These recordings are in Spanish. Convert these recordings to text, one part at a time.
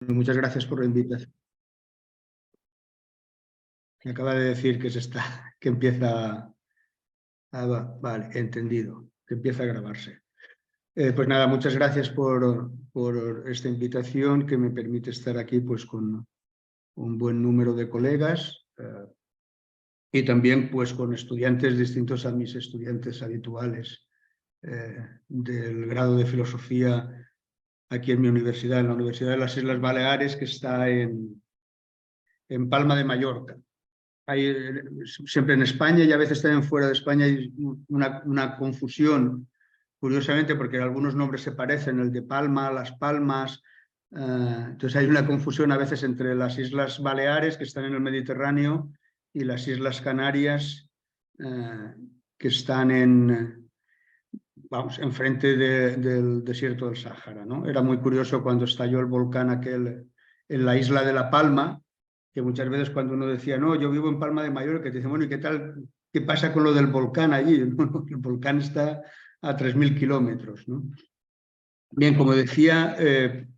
Muchas gracias por la invitación. Me acaba de decir que que empieza vale, entendido, que empieza a grabarse. Pues nada, muchas gracias por esta invitación que me permite estar aquí pues con un buen número de colegas y también pues con estudiantes distintos a mis estudiantes habituales del grado de filosofía aquí en mi universidad, en la Universidad de las Islas Baleares, que está en Palma de Mallorca. Hay, siempre en España y a veces también fuera de España hay una confusión, curiosamente, porque algunos nombres se parecen, el de Palma, Las Palmas, entonces hay una confusión a veces entre las Islas Baleares, que están en el Mediterráneo, y las Islas Canarias, que están vamos, enfrente del desierto del Sáhara, ¿no? Era muy curioso cuando estalló el volcán aquel en la isla de La Palma, que muchas veces cuando uno decía, no, yo vivo en Palma de Mallorca, que te dicen, bueno, ¿y qué tal? ¿Qué pasa con lo del volcán allí? No, el volcán está a 3.000 kilómetros, ¿no? Bien, como decía,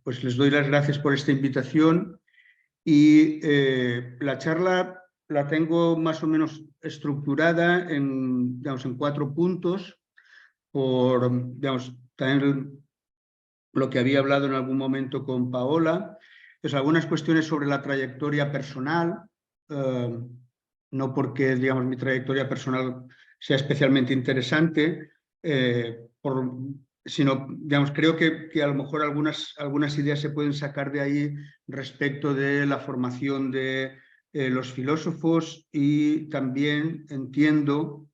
pues les doy las gracias por esta invitación y la charla la tengo más o menos estructurada digamos, en 4 puntos digamos, también lo que había hablado en algún momento con Paola, pues algunas cuestiones sobre la trayectoria personal, no porque, digamos, mi trayectoria personal sea especialmente interesante, sino, digamos, creo que a lo mejor algunas ideas se pueden sacar de ahí respecto de la formación de los filósofos y también entiendo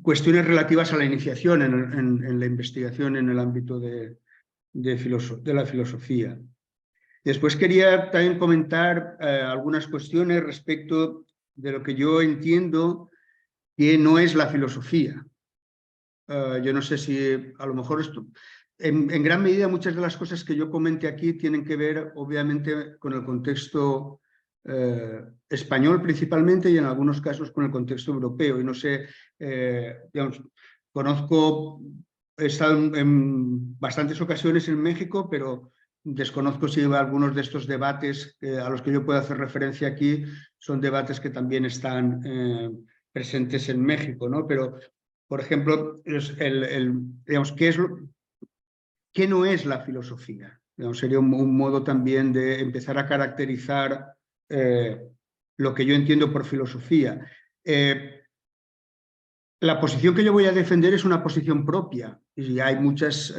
cuestiones relativas a la iniciación en la investigación en el ámbito de la filosofía. Después quería también comentar algunas cuestiones respecto de lo que yo entiendo que no es la filosofía. Yo no sé si a lo mejor en gran medida muchas de las cosas que yo comente aquí tienen que ver obviamente con el contexto español principalmente y en algunos casos con el contexto europeo. Y no sé, digamos, he estado en bastantes ocasiones en México, pero desconozco si algunos de estos debates a los que yo puedo hacer referencia aquí son debates que también están presentes en México, ¿no? Pero, por ejemplo, digamos, ¿qué no es la filosofía? Digamos, sería un modo también de empezar a caracterizar lo que yo entiendo por filosofía. La posición que yo voy a defender es una posición propia y hay muchas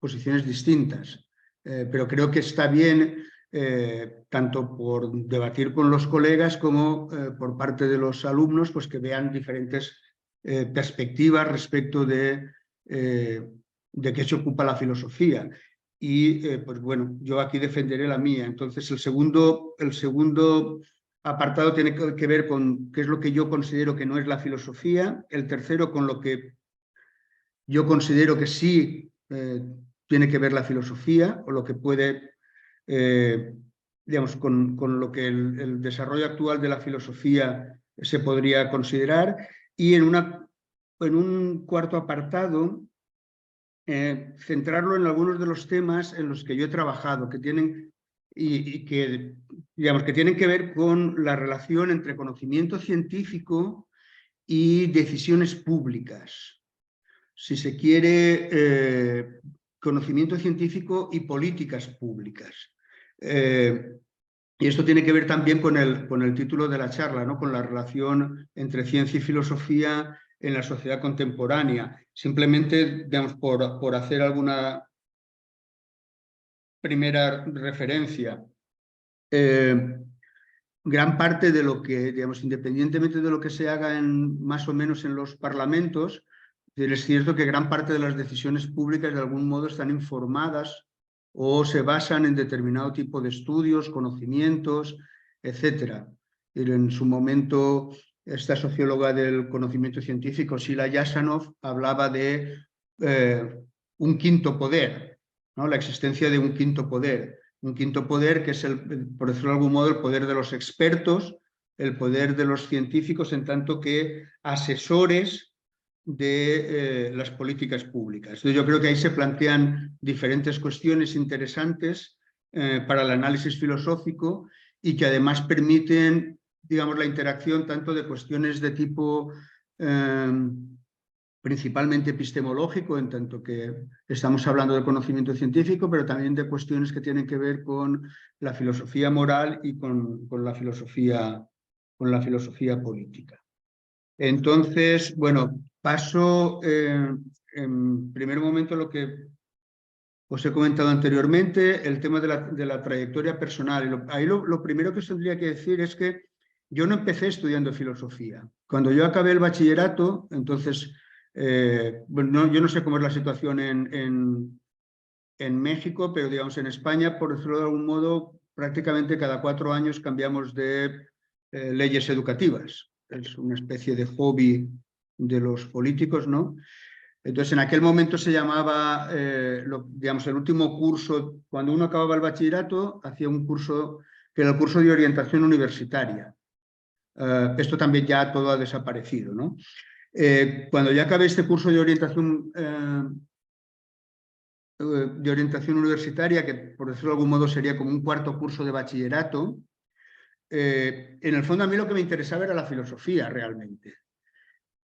posiciones distintas, pero creo que está bien tanto por debatir con los colegas como por parte de los alumnos, pues que vean diferentes perspectivas respecto de qué se ocupa la filosofía. Y pues bueno, yo aquí defenderé la mía. Entonces el segundo apartado tiene que ver con qué es lo que yo considero que no es la filosofía, el tercero con lo que yo considero que sí tiene que ver la filosofía o lo que puede, digamos, con lo que el desarrollo actual de la filosofía se podría considerar, y en un cuarto apartado centrarlo en algunos de los temas en los que yo he trabajado, que tienen y que, digamos, que tienen que ver con la relación entre conocimiento científico y decisiones públicas. Si se quiere, conocimiento científico y políticas públicas. Y esto tiene que ver también con el título de la charla, ¿no? Con la relación entre ciencia y filosofía en la sociedad contemporánea. Simplemente, digamos, por hacer alguna primera referencia, gran parte de lo que, digamos, independientemente de lo que se haga más o menos en los parlamentos, es cierto que gran parte de las decisiones públicas de algún modo están informadas o se basan en determinado tipo de estudios, conocimientos, etc. En su momento, esta socióloga del conocimiento científico, Sila Yasanov, hablaba de un quinto poder, ¿no? La existencia de un quinto poder. Un quinto poder que es, por decirlo de algún modo, el poder de los expertos, el poder de los científicos, en tanto que asesores de las políticas públicas. Entonces, yo creo que ahí se plantean diferentes cuestiones interesantes para el análisis filosófico y que además permiten, digamos, la interacción tanto de cuestiones de tipo principalmente epistemológico, en tanto que estamos hablando del conocimiento científico, pero también de cuestiones que tienen que ver con la filosofía moral y con la filosofía política. Entonces, bueno, paso en primer momento lo que os he comentado anteriormente, el tema de la trayectoria personal. Ahí lo primero que os tendría que decir es que yo no empecé estudiando filosofía. Cuando yo acabé el bachillerato, entonces, bueno, yo no sé cómo es la situación en México, pero digamos en España, por decirlo de algún modo, prácticamente cada 4 años cambiamos de leyes educativas. Es una especie de hobby de los políticos, ¿no? Entonces, en aquel momento se llamaba, digamos, el último curso, cuando uno acababa el bachillerato, hacía un curso que era el curso de orientación universitaria. Esto también ya todo ha desaparecido, ¿no? Cuando ya acabé este curso de orientación universitaria, que por decirlo de algún modo sería como un cuarto curso de bachillerato, en el fondo a mí lo que me interesaba era la filosofía realmente,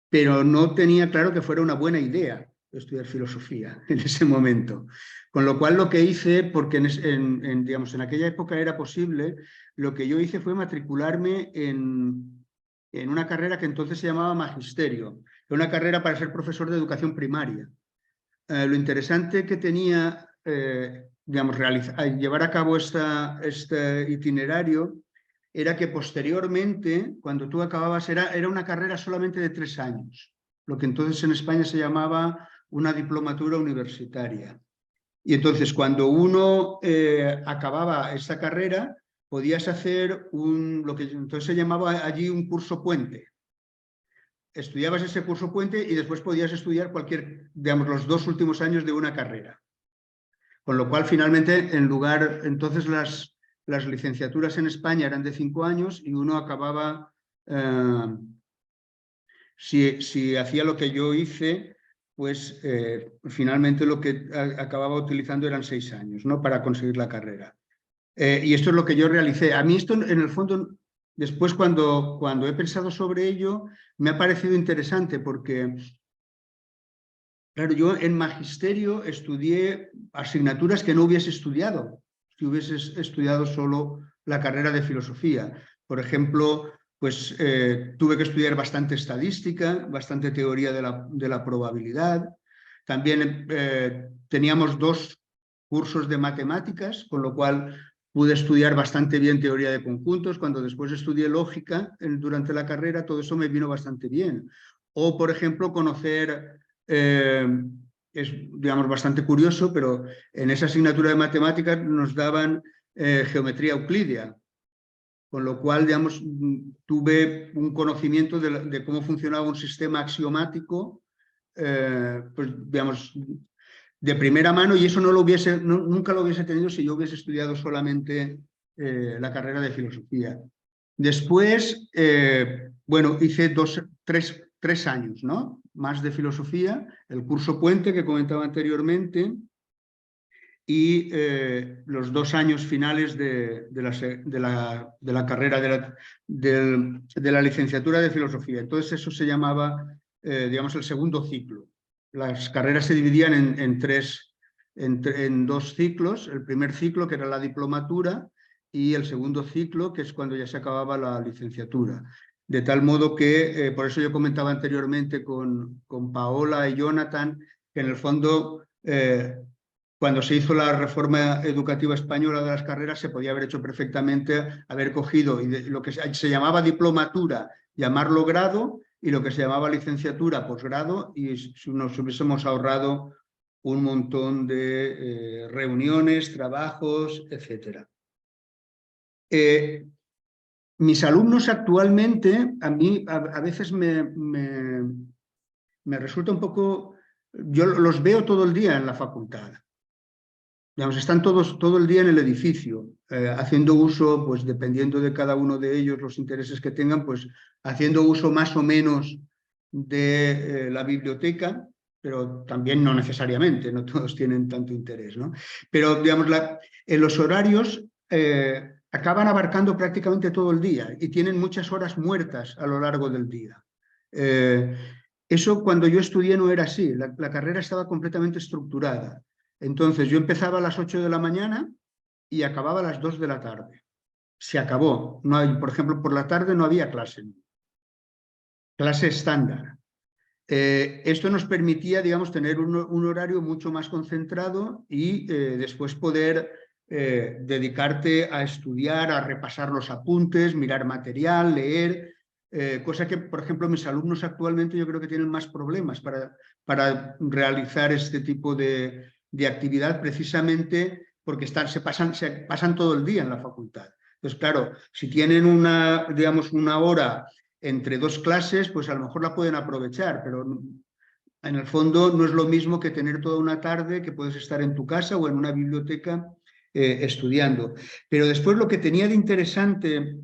pero no tenía claro que fuera una buena idea estudiar filosofía en ese momento. Con lo cual lo que hice, porque digamos, en aquella época era posible, lo que yo hice fue matricularme en una carrera que entonces se llamaba magisterio, una carrera para ser profesor de educación primaria. Lo interesante que tenía, digamos, llevar a cabo este itinerario era que posteriormente, cuando tú acababas, era una carrera solamente de 3 años, lo que entonces en España se llamaba una diplomatura universitaria. Y entonces, cuando uno acababa esa carrera, podías hacer lo que entonces se llamaba allí un curso puente. Estudiabas ese curso puente y después podías estudiar digamos, los 2 últimos años de una carrera. Con lo cual, finalmente, entonces las licenciaturas en España eran de 5 años y uno acababa, si hacía lo que yo hice, pues finalmente lo que acababa utilizando eran 6 años, ¿no? Para conseguir la carrera. Y esto es lo que yo realicé. A mí esto, en el fondo, después cuando he pensado sobre ello, me ha parecido interesante porque, claro, yo en magisterio estudié asignaturas que no hubiese estudiado si hubiese estudiado solo la carrera de filosofía. Por ejemplo, pues tuve que estudiar bastante estadística, bastante teoría de la probabilidad. También teníamos 2 cursos de matemáticas, con lo cual pude estudiar bastante bien teoría de conjuntos. Cuando después estudié lógica durante la carrera, todo eso me vino bastante bien. O, por ejemplo, conocer, es, digamos, bastante curioso, pero en esa asignatura de matemáticas nos daban geometría euclídea, con lo cual, digamos, tuve un conocimiento de cómo funcionaba un sistema axiomático, pues, digamos, de primera mano, y eso nunca lo hubiese tenido si yo hubiese estudiado solamente la carrera de filosofía. Después, bueno, hice 3 años, ¿no? Más de filosofía, el curso puente que comentaba anteriormente, y los 2 años finales de la carrera de la licenciatura de filosofía. Entonces eso se llamaba, digamos, el segundo ciclo. Las carreras se dividían en 2 ciclos. El primer ciclo, que era la diplomatura, y el segundo ciclo, que es cuando ya se acababa la licenciatura. De tal modo que, por eso yo comentaba anteriormente con Paola y Jonathan, que en el fondo, cuando se hizo la reforma educativa española de las carreras, se podía haber hecho perfectamente, haber cogido lo que se llamaba diplomatura, llamarlo grado, y lo que se llamaba licenciatura, posgrado, y nos hubiésemos ahorrado un montón de reuniones, trabajos, etc. Mis alumnos actualmente, a mí a veces me resulta un poco... Yo los veo todo el día en la facultad. Digamos, están todos todo el día en el edificio, haciendo uso, pues dependiendo de cada uno de ellos, los intereses que tengan, pues haciendo uso más o menos de la biblioteca, pero también no necesariamente, no todos tienen tanto interés, ¿no? Pero, digamos, en los horarios acaban abarcando prácticamente todo el día y tienen muchas horas muertas a lo largo del día. Eso cuando yo estudié no era así, la carrera estaba completamente estructurada. Entonces yo empezaba a las 8 de la mañana y acababa a las 2 de la tarde. Se acabó. No hay, por ejemplo, por la tarde no había clase estándar. Esto nos permitía, digamos, tener un horario mucho más concentrado y después poder dedicarte a estudiar, a repasar los apuntes, mirar material, leer, cosa que, por ejemplo, mis alumnos actualmente yo creo que tienen más problemas para realizar este tipo de actividad, precisamente porque se pasan todo el día en la facultad. Entonces, claro, si tienen digamos, una hora entre dos clases, pues a lo mejor la pueden aprovechar, pero en el fondo no es lo mismo que tener toda una tarde que puedes estar en tu casa o en una biblioteca estudiando. Pero después lo que tenía de interesante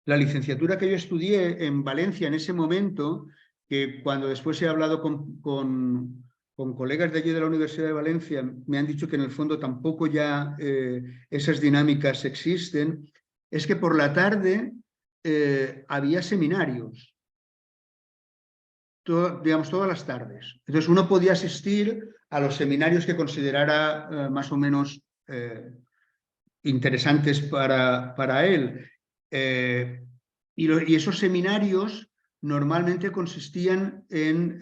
la licenciatura que yo estudié en Valencia en ese momento, que cuando después he hablado con colegas de allí de la Universidad de Valencia, me han dicho que en el fondo tampoco ya esas dinámicas existen, es que por la tarde había seminarios, digamos, todas las tardes. Entonces uno podía asistir a los seminarios que considerara más o menos interesantes para él. Y esos seminarios normalmente consistían en,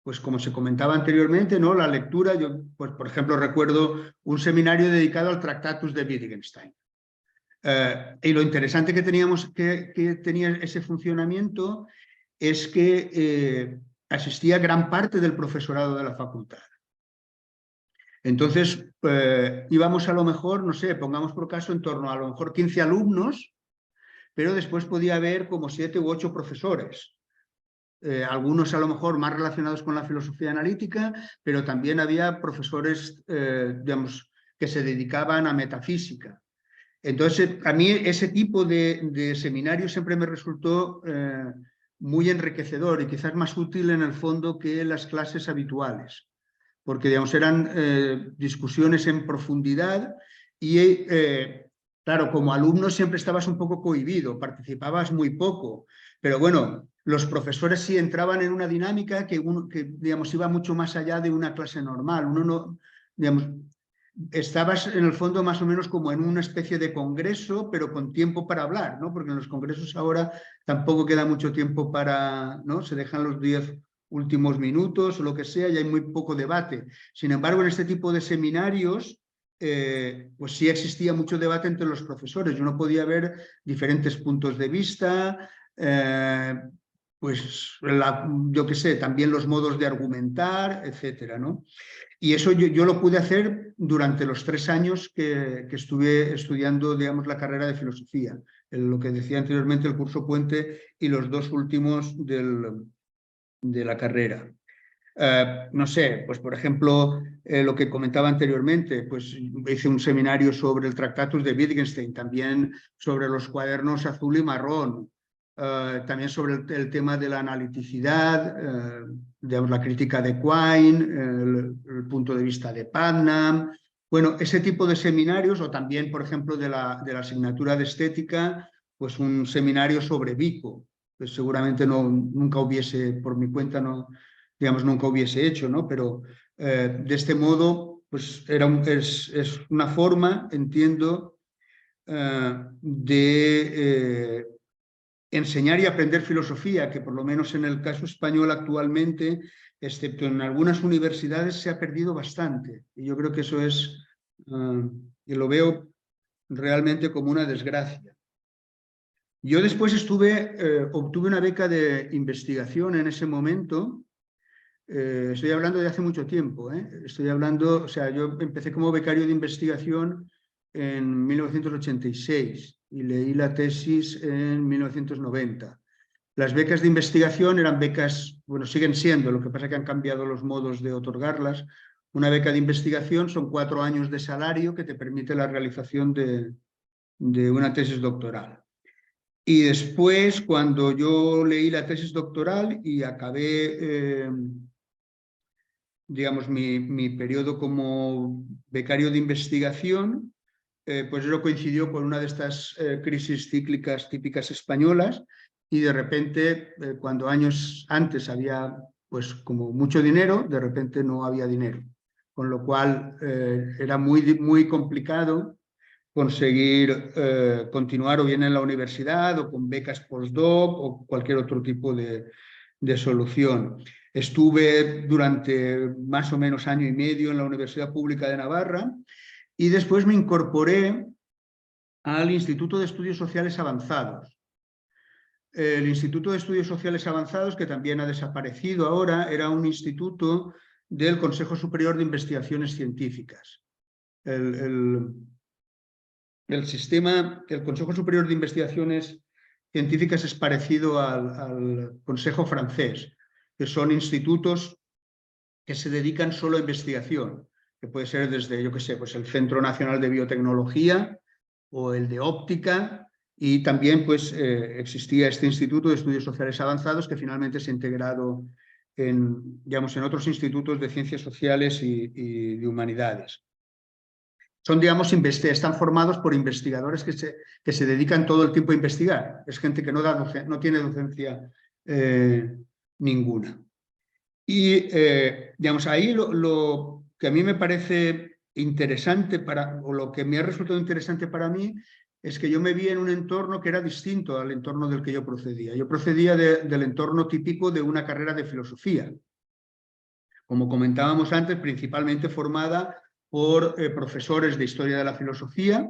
pues como se comentaba anteriormente, ¿no? La lectura. Yo, pues, por ejemplo, recuerdo un seminario dedicado al Tractatus de Wittgenstein. Y lo interesante que tenía ese funcionamiento es que asistía gran parte del profesorado de la facultad. Entonces, íbamos a lo mejor, no sé, pongamos por caso, en torno a lo mejor 15 alumnos, pero después podía haber como 7 u 8 profesores. Algunos a lo mejor más relacionados con la filosofía analítica, pero también había profesores, digamos, que se dedicaban a metafísica. Entonces, a mí ese tipo de seminario siempre me resultó muy enriquecedor y quizás más útil en el fondo que las clases habituales, porque, digamos, eran discusiones en profundidad y, claro, como alumno siempre estabas un poco cohibido, participabas muy poco, pero bueno, los profesores sí entraban en una dinámica que digamos, iba mucho más allá de una clase normal. Uno no, digamos, estabas en el fondo más o menos como en una especie de congreso, pero con tiempo para hablar, ¿no? Porque en los congresos ahora tampoco queda mucho tiempo para, ¿no? Se dejan los 10 últimos minutos o lo que sea y hay muy poco debate. Sin embargo, en este tipo de seminarios, pues sí existía mucho debate entre los profesores y uno podía ver diferentes puntos de vista, pues yo qué sé, también los modos de argumentar, etcétera, ¿no? Y eso yo lo pude hacer durante los 3 años que estuve estudiando, digamos, la carrera de filosofía, lo que decía anteriormente, el curso puente y los 2 últimos de la carrera. No sé, pues por ejemplo, lo que comentaba anteriormente, pues hice un seminario sobre el Tractatus de Wittgenstein, también sobre los cuadernos azul y marrón, también sobre el tema de la analiticidad, digamos, la crítica de Quine, el punto de vista de Putnam. Bueno, ese tipo de seminarios, o también, por ejemplo, de la asignatura de estética, pues un seminario sobre Vico, pues seguramente nunca hubiese, por mi cuenta, digamos, nunca hubiese hecho, ¿no? Pero de este modo, pues es una forma, entiendo, de enseñar y aprender filosofía, que por lo menos en el caso español actualmente, excepto en algunas universidades, se ha perdido bastante. Y yo creo que eso es, y lo veo realmente como una desgracia. Yo después obtuve una beca de investigación en ese momento. Estoy hablando de hace mucho tiempo, Estoy hablando, o sea, yo empecé como becario de investigación en 1986 y leí la tesis en 1990. Las becas de investigación eran becas, bueno, siguen siendo, lo que pasa es que han cambiado los modos de otorgarlas. Una beca de investigación son 4 años de salario que te permite la realización de una tesis doctoral. Y después, cuando yo leí la tesis doctoral y acabé, digamos, mi periodo como becario de investigación, pues eso coincidió con una de estas crisis cíclicas típicas españolas y de repente, cuando años antes había pues como mucho dinero, de repente no había dinero. Con lo cual era muy complicado conseguir continuar o bien en la universidad o con becas postdoc o cualquier otro tipo de solución. Estuve durante más o menos año y medio en la Universidad Pública de Navarra y después me incorporé al Instituto de Estudios Sociales Avanzados. El Instituto de Estudios Sociales Avanzados, que también ha desaparecido ahora, era un instituto del Consejo Superior de Investigaciones Científicas. El Consejo Superior de Investigaciones Científicas es parecido al Consejo francés, que son institutos que se dedican solo a investigación, que puede ser desde, yo qué sé, pues el Centro Nacional de Biotecnología o el de Óptica, y también pues existía este Instituto de Estudios Sociales Avanzados que finalmente se ha integrado digamos, en otros institutos de ciencias sociales y de humanidades. Son, digamos, están formados por investigadores que se dedican todo el tiempo a investigar. Es gente que no tiene docencia ninguna. Y, digamos, ahí lo que a mí me parece interesante, o lo que me ha resultado interesante para mí, es que yo me vi en un entorno que era distinto al entorno del que yo procedía. Yo procedía del entorno típico de una carrera de filosofía. Como comentábamos antes, principalmente formada por profesores de historia de la filosofía,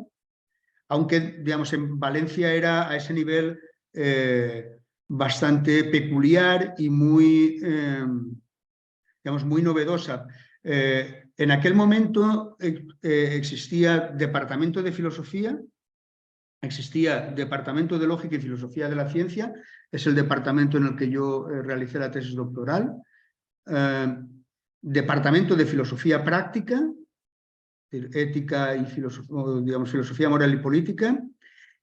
aunque, digamos, en Valencia era a ese nivel bastante peculiar y muy, digamos, muy novedosa. En aquel momento existía departamento de filosofía, existía departamento de lógica y filosofía de la ciencia, es el departamento en el que yo realicé la tesis doctoral, departamento de filosofía práctica, ética y digamos, filosofía moral y política,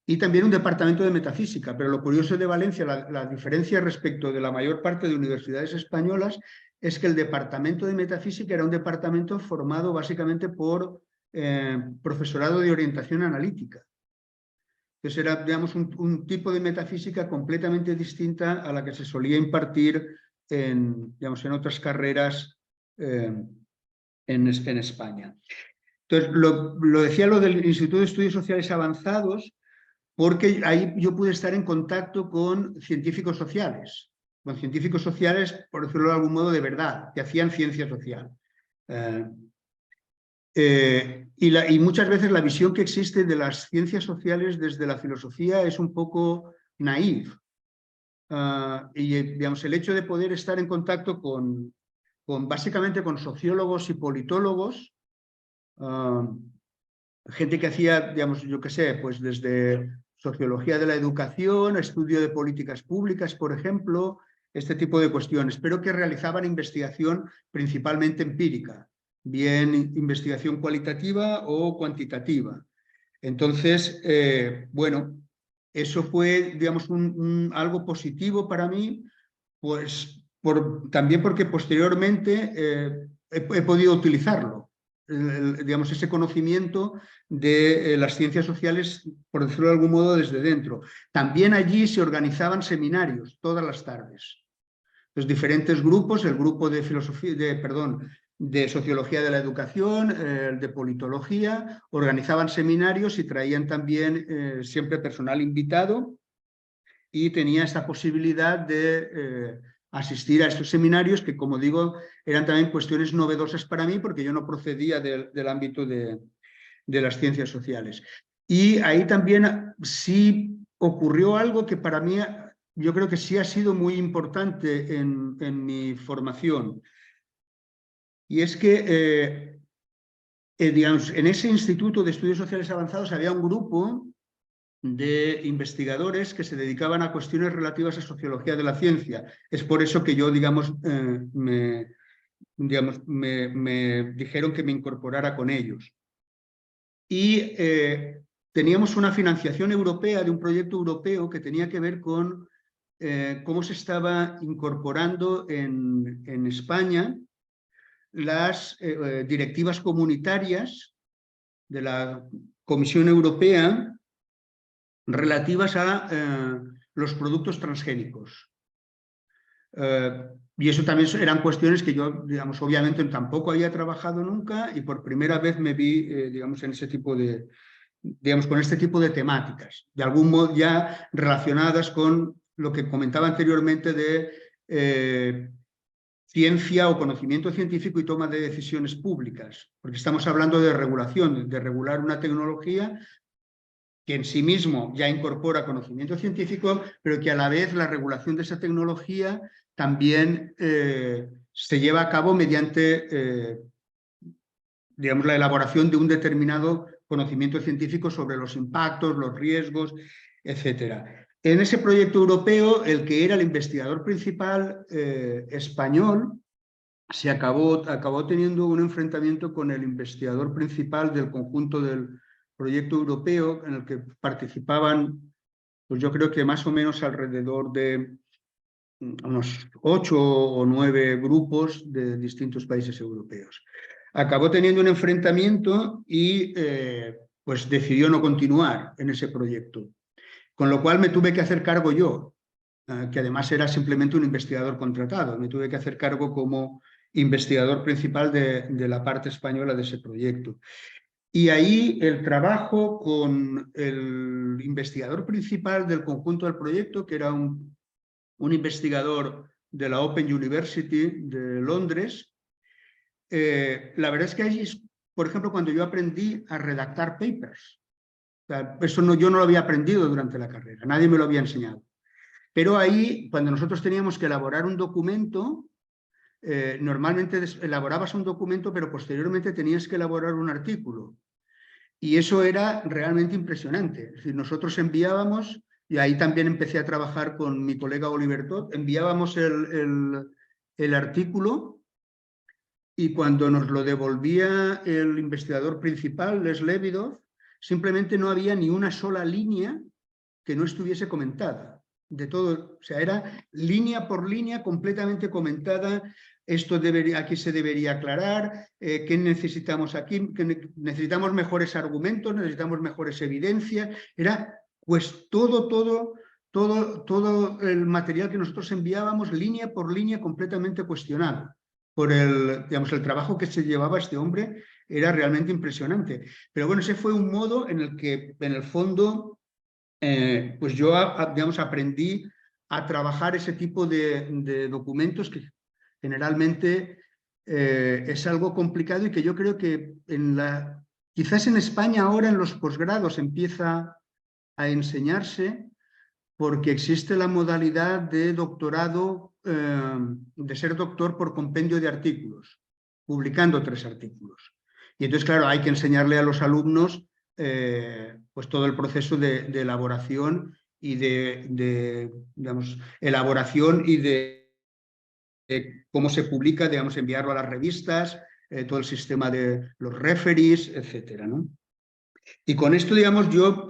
y también un departamento de metafísica. Pero lo curioso de Valencia, la diferencia respecto de la mayor parte de universidades españolas, es que el departamento de metafísica era un departamento formado básicamente por profesorado de orientación analítica. Entonces era, digamos, un tipo de metafísica completamente distinta a la que se solía impartir digamos, en otras carreras en España. Entonces, lo decía lo del Instituto de Estudios Sociales Avanzados, porque ahí yo pude estar en contacto con científicos sociales, por decirlo de algún modo, de verdad, que hacían ciencia social. Y muchas veces la visión que existe de las ciencias sociales desde la filosofía es un poco naïf. Y, digamos, el hecho de poder estar en contacto básicamente con sociólogos y politólogos, gente que hacía, digamos, yo qué sé, pues desde sociología de la educación, estudio de políticas públicas, por ejemplo, este tipo de cuestiones, pero que realizaban investigación principalmente empírica, bien investigación cualitativa o cuantitativa. Entonces, bueno, eso fue, digamos, algo positivo para mí, pues también porque posteriormente he podido utilizarlo. Digamos, ese conocimiento de las ciencias sociales, por decirlo de algún modo, desde dentro. También allí se organizaban seminarios todas las tardes. Los diferentes grupos, el grupo de de sociología de la educación, de politología, organizaban seminarios y traían también siempre personal invitado y tenía esta posibilidad de asistir a estos seminarios que, como digo, eran también cuestiones novedosas para mí porque yo no procedía del ámbito de las ciencias sociales. Y ahí también sí ocurrió algo que para mí yo creo que sí ha sido muy importante en mi formación. Y es que, digamos, en ese Instituto de Estudios Sociales Avanzados había un grupo de investigadores que se dedicaban a cuestiones relativas a sociología de la ciencia. Es por eso que yo, digamos, me dijeron que me incorporara con ellos. Y teníamos una financiación europea de un proyecto europeo que tenía que ver con cómo se estaba incorporando en España las directivas comunitarias de la Comisión Europea relativas a los productos transgénicos. Y eso también eran cuestiones que yo, digamos, obviamente tampoco había trabajado nunca y por primera vez me vi, digamos, en ese tipo de, digamos, con este tipo de temáticas, de algún modo ya relacionadas con lo que comentaba anteriormente de ciencia o conocimiento científico y toma de decisiones públicas, porque estamos hablando de regulación, de regular una tecnología que en sí mismo ya incorpora conocimiento científico, pero que a la vez la regulación de esa tecnología también se lleva a cabo mediante, digamos, la elaboración de un determinado conocimiento científico sobre los impactos, los riesgos, etc. En ese proyecto europeo, el que era el investigador principal español se acabó teniendo un enfrentamiento con el investigador principal del conjunto del proyecto europeo, en el que participaban, pues yo creo que más o menos alrededor de unos 8 o 9 grupos de distintos países europeos. Acabó teniendo un enfrentamiento y pues decidió no continuar en ese proyecto, con lo cual me tuve que hacer cargo yo, que además era simplemente un investigador contratado. Me tuve que hacer cargo como investigador principal de la parte española de ese proyecto. Y ahí el trabajo con el investigador principal del conjunto del proyecto, que era un investigador de la Open University de Londres, la verdad es que ahí es, por ejemplo, cuando yo aprendí a redactar papers. O sea, eso no, yo no lo había aprendido durante la carrera, nadie me lo había enseñado. Pero ahí, cuando nosotros teníamos que elaborar un documento, normalmente elaborabas un documento, pero posteriormente tenías que elaborar un artículo. Y eso era realmente impresionante. Es decir, nosotros enviábamos, y ahí también empecé a trabajar con mi colega Oliver Todd, enviábamos el artículo y cuando nos lo devolvía el investigador principal, Les Levidoff, simplemente no había ni una sola línea que no estuviese comentada. De todo, o sea, era línea por línea completamente comentada. Esto aquí se debería aclarar, qué necesitamos aquí, que necesitamos mejores argumentos, necesitamos mejores evidencias. Era pues todo el material que nosotros enviábamos, línea por línea, completamente cuestionado. Por digamos, el trabajo que se llevaba este hombre era realmente impresionante. Pero bueno, ese fue un modo en el que, en el fondo, pues yo, digamos, aprendí a trabajar ese tipo de documentos que generalmente es algo complicado y que yo creo que quizás en España ahora en los posgrados empieza a enseñarse porque existe la modalidad de doctorado, de ser doctor por compendio de artículos, publicando 3 artículos. Y entonces, claro, hay que enseñarle a los alumnos pues todo el proceso de elaboración y digamos, elaboración y de cómo se publica, digamos, enviarlo a las revistas, todo el sistema de los referees, etcétera, ¿no? Y con esto, digamos, yo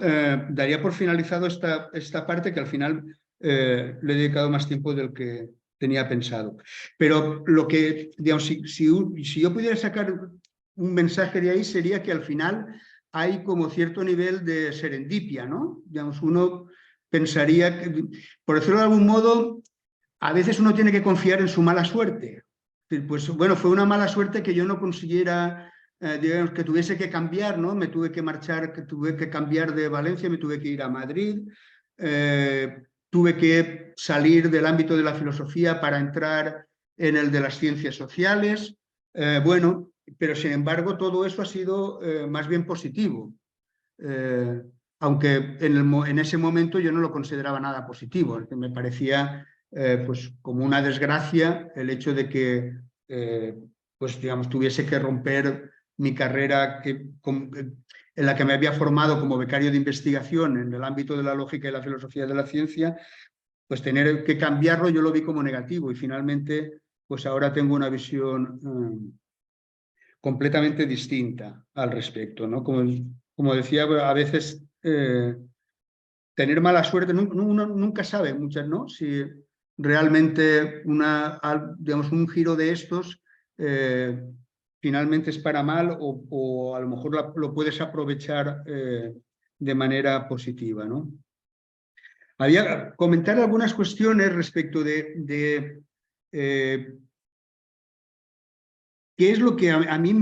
daría por finalizado esta parte que al final le he dedicado más tiempo del que tenía pensado. Pero lo que, digamos, si yo pudiera sacar un mensaje de ahí sería que al final hay como cierto nivel de serendipia, ¿no? Digamos, uno pensaría que, por decirlo de algún modo, a veces uno tiene que confiar en su mala suerte. Pues bueno, fue una mala suerte que yo no consiguiera, digamos, que tuviese que cambiar, ¿no? Me tuve que marchar, que tuve que cambiar de Valencia, me tuve que ir a Madrid, tuve que salir del ámbito de la filosofía para entrar en el de las ciencias sociales. Bueno, pero sin embargo todo eso ha sido más bien positivo. Aunque en ese momento yo no lo consideraba nada positivo, me parecía pues como una desgracia el hecho de que pues digamos tuviese que romper mi carrera en la que me había formado como becario de investigación en el ámbito de la lógica y la filosofía de la ciencia, pues tener que cambiarlo yo lo vi como negativo y finalmente pues ahora tengo una visión completamente distinta al respecto, ¿no? Como decía, a veces tener mala suerte. Uno nunca sabe, muchas, ¿no? Si realmente digamos, un giro de estos finalmente es para mal o a lo mejor lo puedes aprovechar de manera positiva, ¿no? Comentar algunas cuestiones respecto de qué es lo que a mí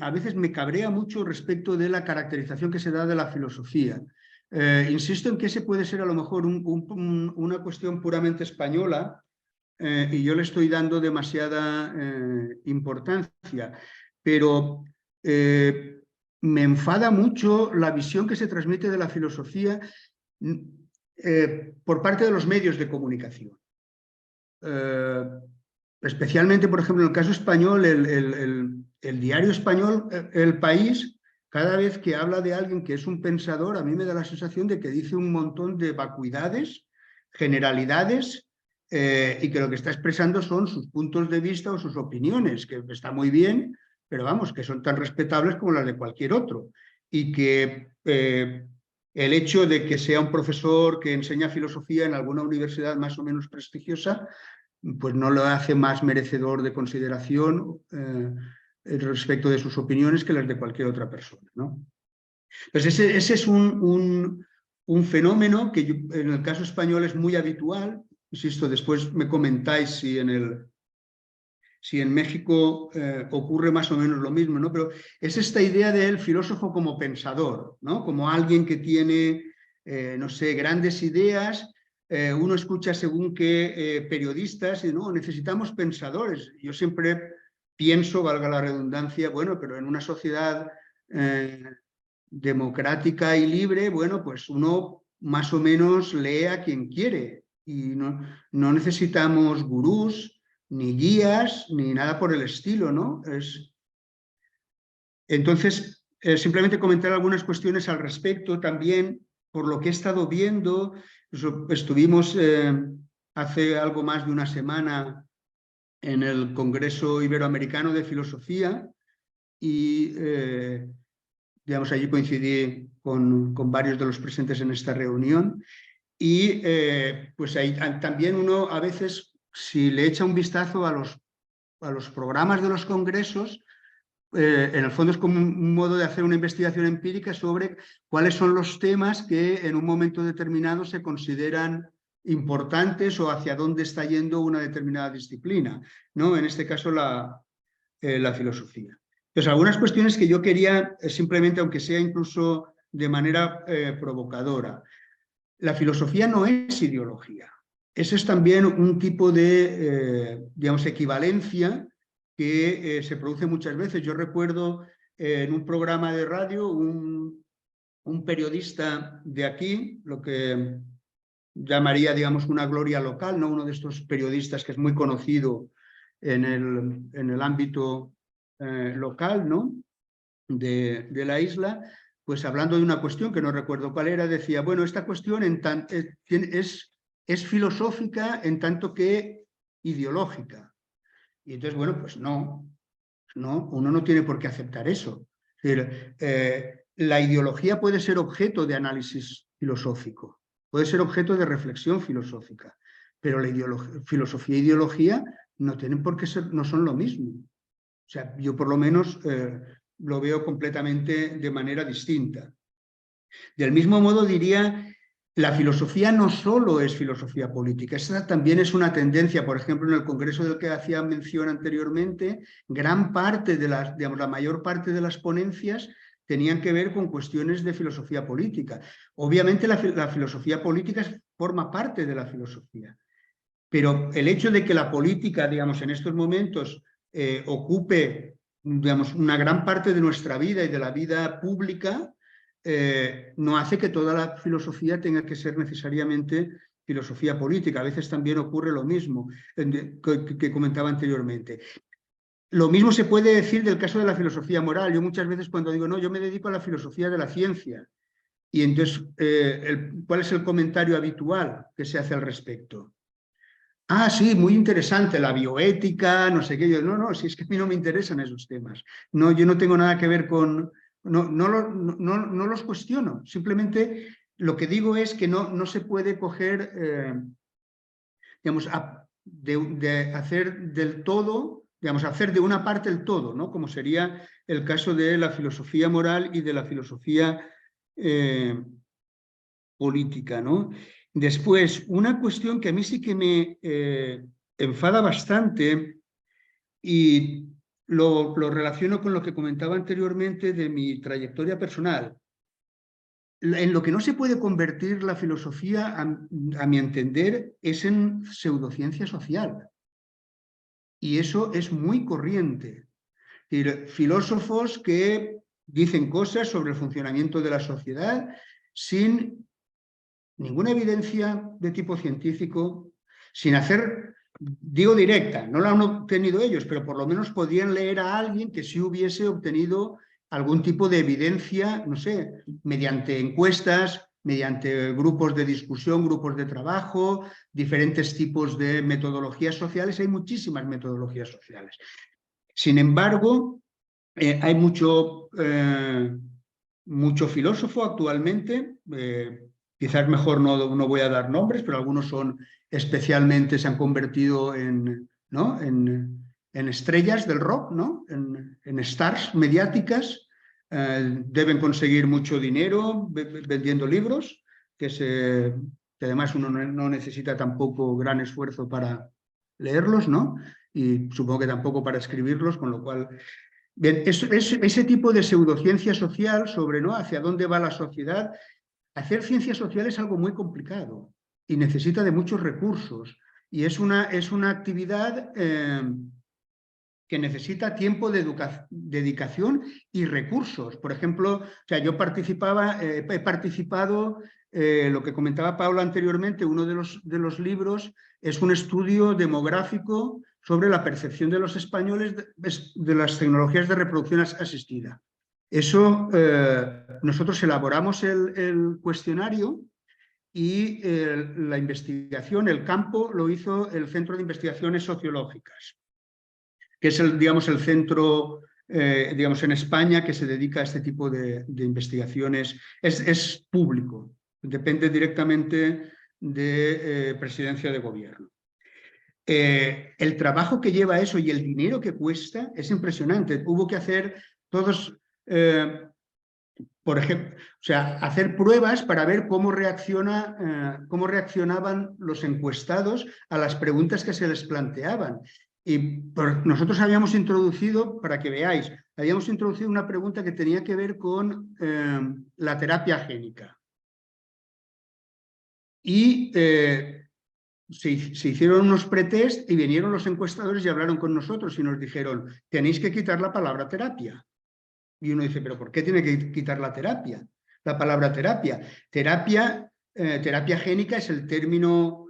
a veces me cabrea mucho respecto de la caracterización que se da de la filosofía. Insisto en que ese puede ser a lo mejor una cuestión puramente española y yo le estoy dando demasiada importancia, pero me enfada mucho la visión que se transmite de la filosofía por parte de los medios de comunicación. Especialmente, por ejemplo, en el caso español, el diario español, El País, cada vez que habla de alguien que es un pensador, a mí me da la sensación de que dice un montón de vacuidades, generalidades, y que lo que está expresando son sus puntos de vista o sus opiniones, que está muy bien, pero vamos, que son tan respetables como las de cualquier otro. Y que el hecho de que sea un profesor que enseña filosofía en alguna universidad más o menos prestigiosa, pues no lo hace más merecedor de consideración respecto de sus opiniones que las de cualquier otra persona, ¿no? Pues ese es un fenómeno que en el caso español es muy habitual. Insisto, después me comentáis si en México ocurre más o menos lo mismo, ¿no? Pero es esta idea del filósofo como pensador, ¿no? Como alguien que tiene, no sé, grandes ideas. Uno escucha según qué periodistas y no, necesitamos pensadores. Yo siempre pienso, valga la redundancia, bueno, pero en una sociedad democrática y libre, bueno, pues uno más o menos lee a quien quiere y no necesitamos gurús, ni guías, ni nada por el estilo, ¿no? Entonces, simplemente comentar algunas cuestiones al respecto también, por lo que he estado viendo. Estuvimos hace algo más de una semana en el Congreso Iberoamericano de Filosofía y, digamos, allí coincidí con varios de los presentes en esta reunión y, pues ahí también uno a veces, si le echa un vistazo a los programas de los congresos, en el fondo es como un modo de hacer una investigación empírica sobre cuáles son los temas que en un momento determinado se consideran importantes o hacia dónde está yendo una determinada disciplina, ¿no? En este caso la filosofía. Entonces, algunas cuestiones que yo quería simplemente, aunque sea incluso de manera provocadora. La filosofía no es ideología. Ese es también un tipo de, digamos, equivalencia que se produce muchas veces. Yo recuerdo en un programa de radio un periodista de aquí, lo que llamaría, digamos, una gloria local, ¿no? Uno de estos periodistas que es muy conocido en el ámbito local, ¿no? de la isla, pues hablando de una cuestión que no recuerdo cuál era, decía, bueno, esta cuestión es filosófica en tanto que ideológica. Y entonces, bueno, pues no, uno no tiene por qué aceptar eso. Es decir, la ideología puede ser objeto de análisis filosófico, puede ser objeto de reflexión filosófica, pero la filosofía e ideología no tienen por qué ser, no son lo mismo. O sea, yo por lo menos lo veo completamente de manera distinta. Del mismo modo diría, la filosofía no solo es filosofía política, esa también es una tendencia. Por ejemplo, en el congreso del que hacía mención anteriormente, gran parte de las, digamos, la mayor parte de las ponencias tenían que ver con cuestiones de filosofía política. Obviamente la filosofía política forma parte de la filosofía, pero el hecho de que la política, digamos, en estos momentos ocupe, digamos, una gran parte de nuestra vida y de la vida pública, no hace que toda la filosofía tenga que ser necesariamente filosofía política. A veces también ocurre lo mismo que comentaba anteriormente. Lo mismo se puede decir del caso de la filosofía moral. Yo muchas veces cuando digo, no, yo me dedico a la filosofía de la ciencia, y entonces, ¿cuál es el comentario habitual que se hace al respecto? Ah, sí, muy interesante, la bioética, no sé qué. Yo, no, si es que a mí no me interesan esos temas. No, yo no tengo nada que ver con no los cuestiono. Simplemente lo que digo es que no se puede coger, digamos, de hacer del todo, digamos, hacer de una parte el todo, ¿no? Como sería el caso de la filosofía moral y de la filosofía política, ¿no? Después, una cuestión que a mí sí que me enfada bastante y lo relaciono con lo que comentaba anteriormente de mi trayectoria personal. En lo que no se puede convertir la filosofía, a mi entender, es en pseudociencia social. Y eso es muy corriente. Es decir, filósofos que dicen cosas sobre el funcionamiento de la sociedad sin ninguna evidencia de tipo científico, sin hacer, digo directa, no la han obtenido ellos, pero por lo menos podían leer a alguien que sí hubiese obtenido algún tipo de evidencia, no sé, mediante encuestas, mediante grupos de discusión, grupos de trabajo, diferentes tipos de metodologías sociales. Hay muchísimas metodologías sociales. Sin embargo, hay mucho filósofo actualmente, quizás mejor no voy a dar nombres, pero algunos son especialmente, se han convertido ¿no? en estrellas del rock, ¿no? en stars mediáticas, deben conseguir mucho dinero vendiendo libros, que además uno no necesita tampoco gran esfuerzo para leerlos, ¿no? Y supongo que tampoco para escribirlos, con lo cual... Bien, ese tipo de pseudociencia social sobre, ¿no?, hacia dónde va la sociedad. Hacer ciencia social es algo muy complicado y necesita de muchos recursos. Y es una actividad que necesita tiempo de dedicación y recursos. Por ejemplo, o sea, yo he participado, lo que comentaba Paula anteriormente, uno de los libros es un estudio demográfico sobre la percepción de los españoles de las tecnologías de reproducción asistida. Eso, nosotros elaboramos el cuestionario y la investigación, el campo, lo hizo el Centro de Investigaciones Sociológicas, que es digamos, el centro, digamos, en España que se dedica a este tipo de investigaciones. Es público, depende directamente de Presidencia de Gobierno. El trabajo que lleva eso y el dinero que cuesta es impresionante. Hubo que hacer todos, por ejemplo, o sea, hacer pruebas para ver cómo reaccionaban los encuestados a las preguntas que se les planteaban. Y nosotros habíamos introducido, para que veáis, habíamos introducido una pregunta que tenía que ver con la terapia génica. Y se hicieron unos pretest y vinieron los encuestadores y hablaron con nosotros y nos dijeron, tenéis que quitar la palabra terapia. Y uno dice, ¿pero por qué tiene que quitar la terapia? La palabra terapia. Terapia génica es el término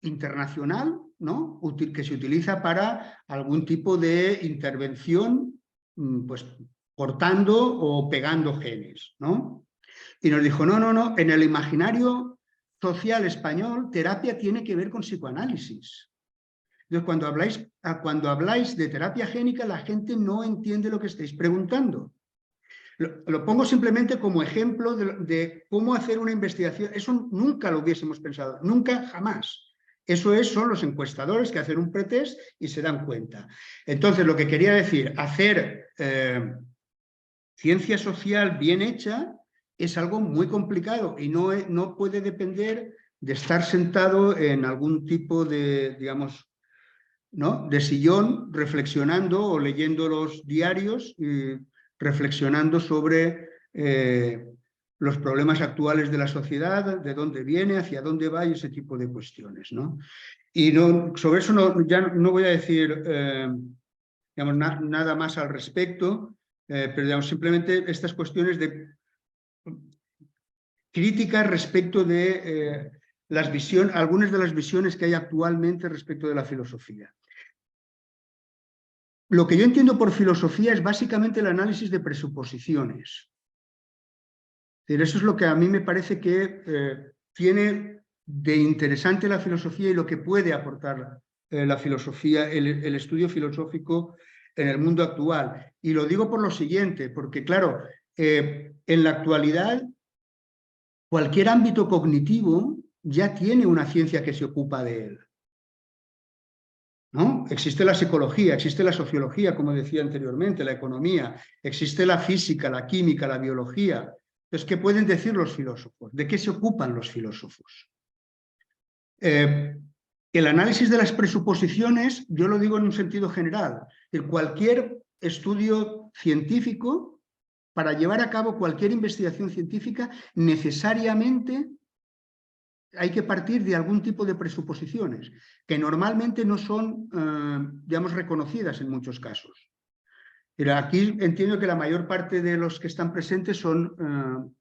internacional, ¿no?, que se utiliza para algún tipo de intervención, pues cortando o pegando genes, ¿no? Y nos dijo, no, en el imaginario social español, terapia tiene que ver con psicoanálisis. Entonces, cuando habláis de terapia génica, la gente no entiende lo que estáis preguntando. Lo pongo simplemente como ejemplo de cómo hacer una investigación. Eso nunca lo hubiésemos pensado, nunca, jamás. Eso son los encuestadores que hacen un pretest y se dan cuenta. Entonces, lo que quería decir, hacer ciencia social bien hecha es algo muy complicado y no puede depender de estar sentado en algún tipo de, digamos, ¿no?, de sillón, reflexionando o leyendo los diarios y reflexionando sobre los problemas actuales de la sociedad, de dónde viene, hacia dónde va y ese tipo de cuestiones, ¿no? Y sobre eso ya no voy a decir digamos, nada más al respecto, pero digamos, simplemente estas cuestiones de críticas respecto de algunas de las visiones que hay actualmente respecto de la filosofía. Lo que yo entiendo por filosofía es básicamente el análisis de presuposiciones. Eso es lo que a mí me parece que tiene de interesante la filosofía y lo que puede aportar la filosofía, el estudio filosófico en el mundo actual. Y lo digo por lo siguiente, porque claro, en la actualidad cualquier ámbito cognitivo ya tiene una ciencia que se ocupa de él, ¿no? Existe la psicología, existe la sociología, como decía anteriormente, la economía, existe la física, la química, la biología. Entonces, ¿qué pueden decir los filósofos? ¿De qué se ocupan los filósofos? El análisis de las presuposiciones, yo lo digo en un sentido general, cualquier estudio científico, para llevar a cabo cualquier investigación científica, necesariamente hay que partir de algún tipo de presuposiciones, que normalmente no son, digamos, reconocidas en muchos casos. Pero aquí entiendo que la mayor parte de los que están presentes son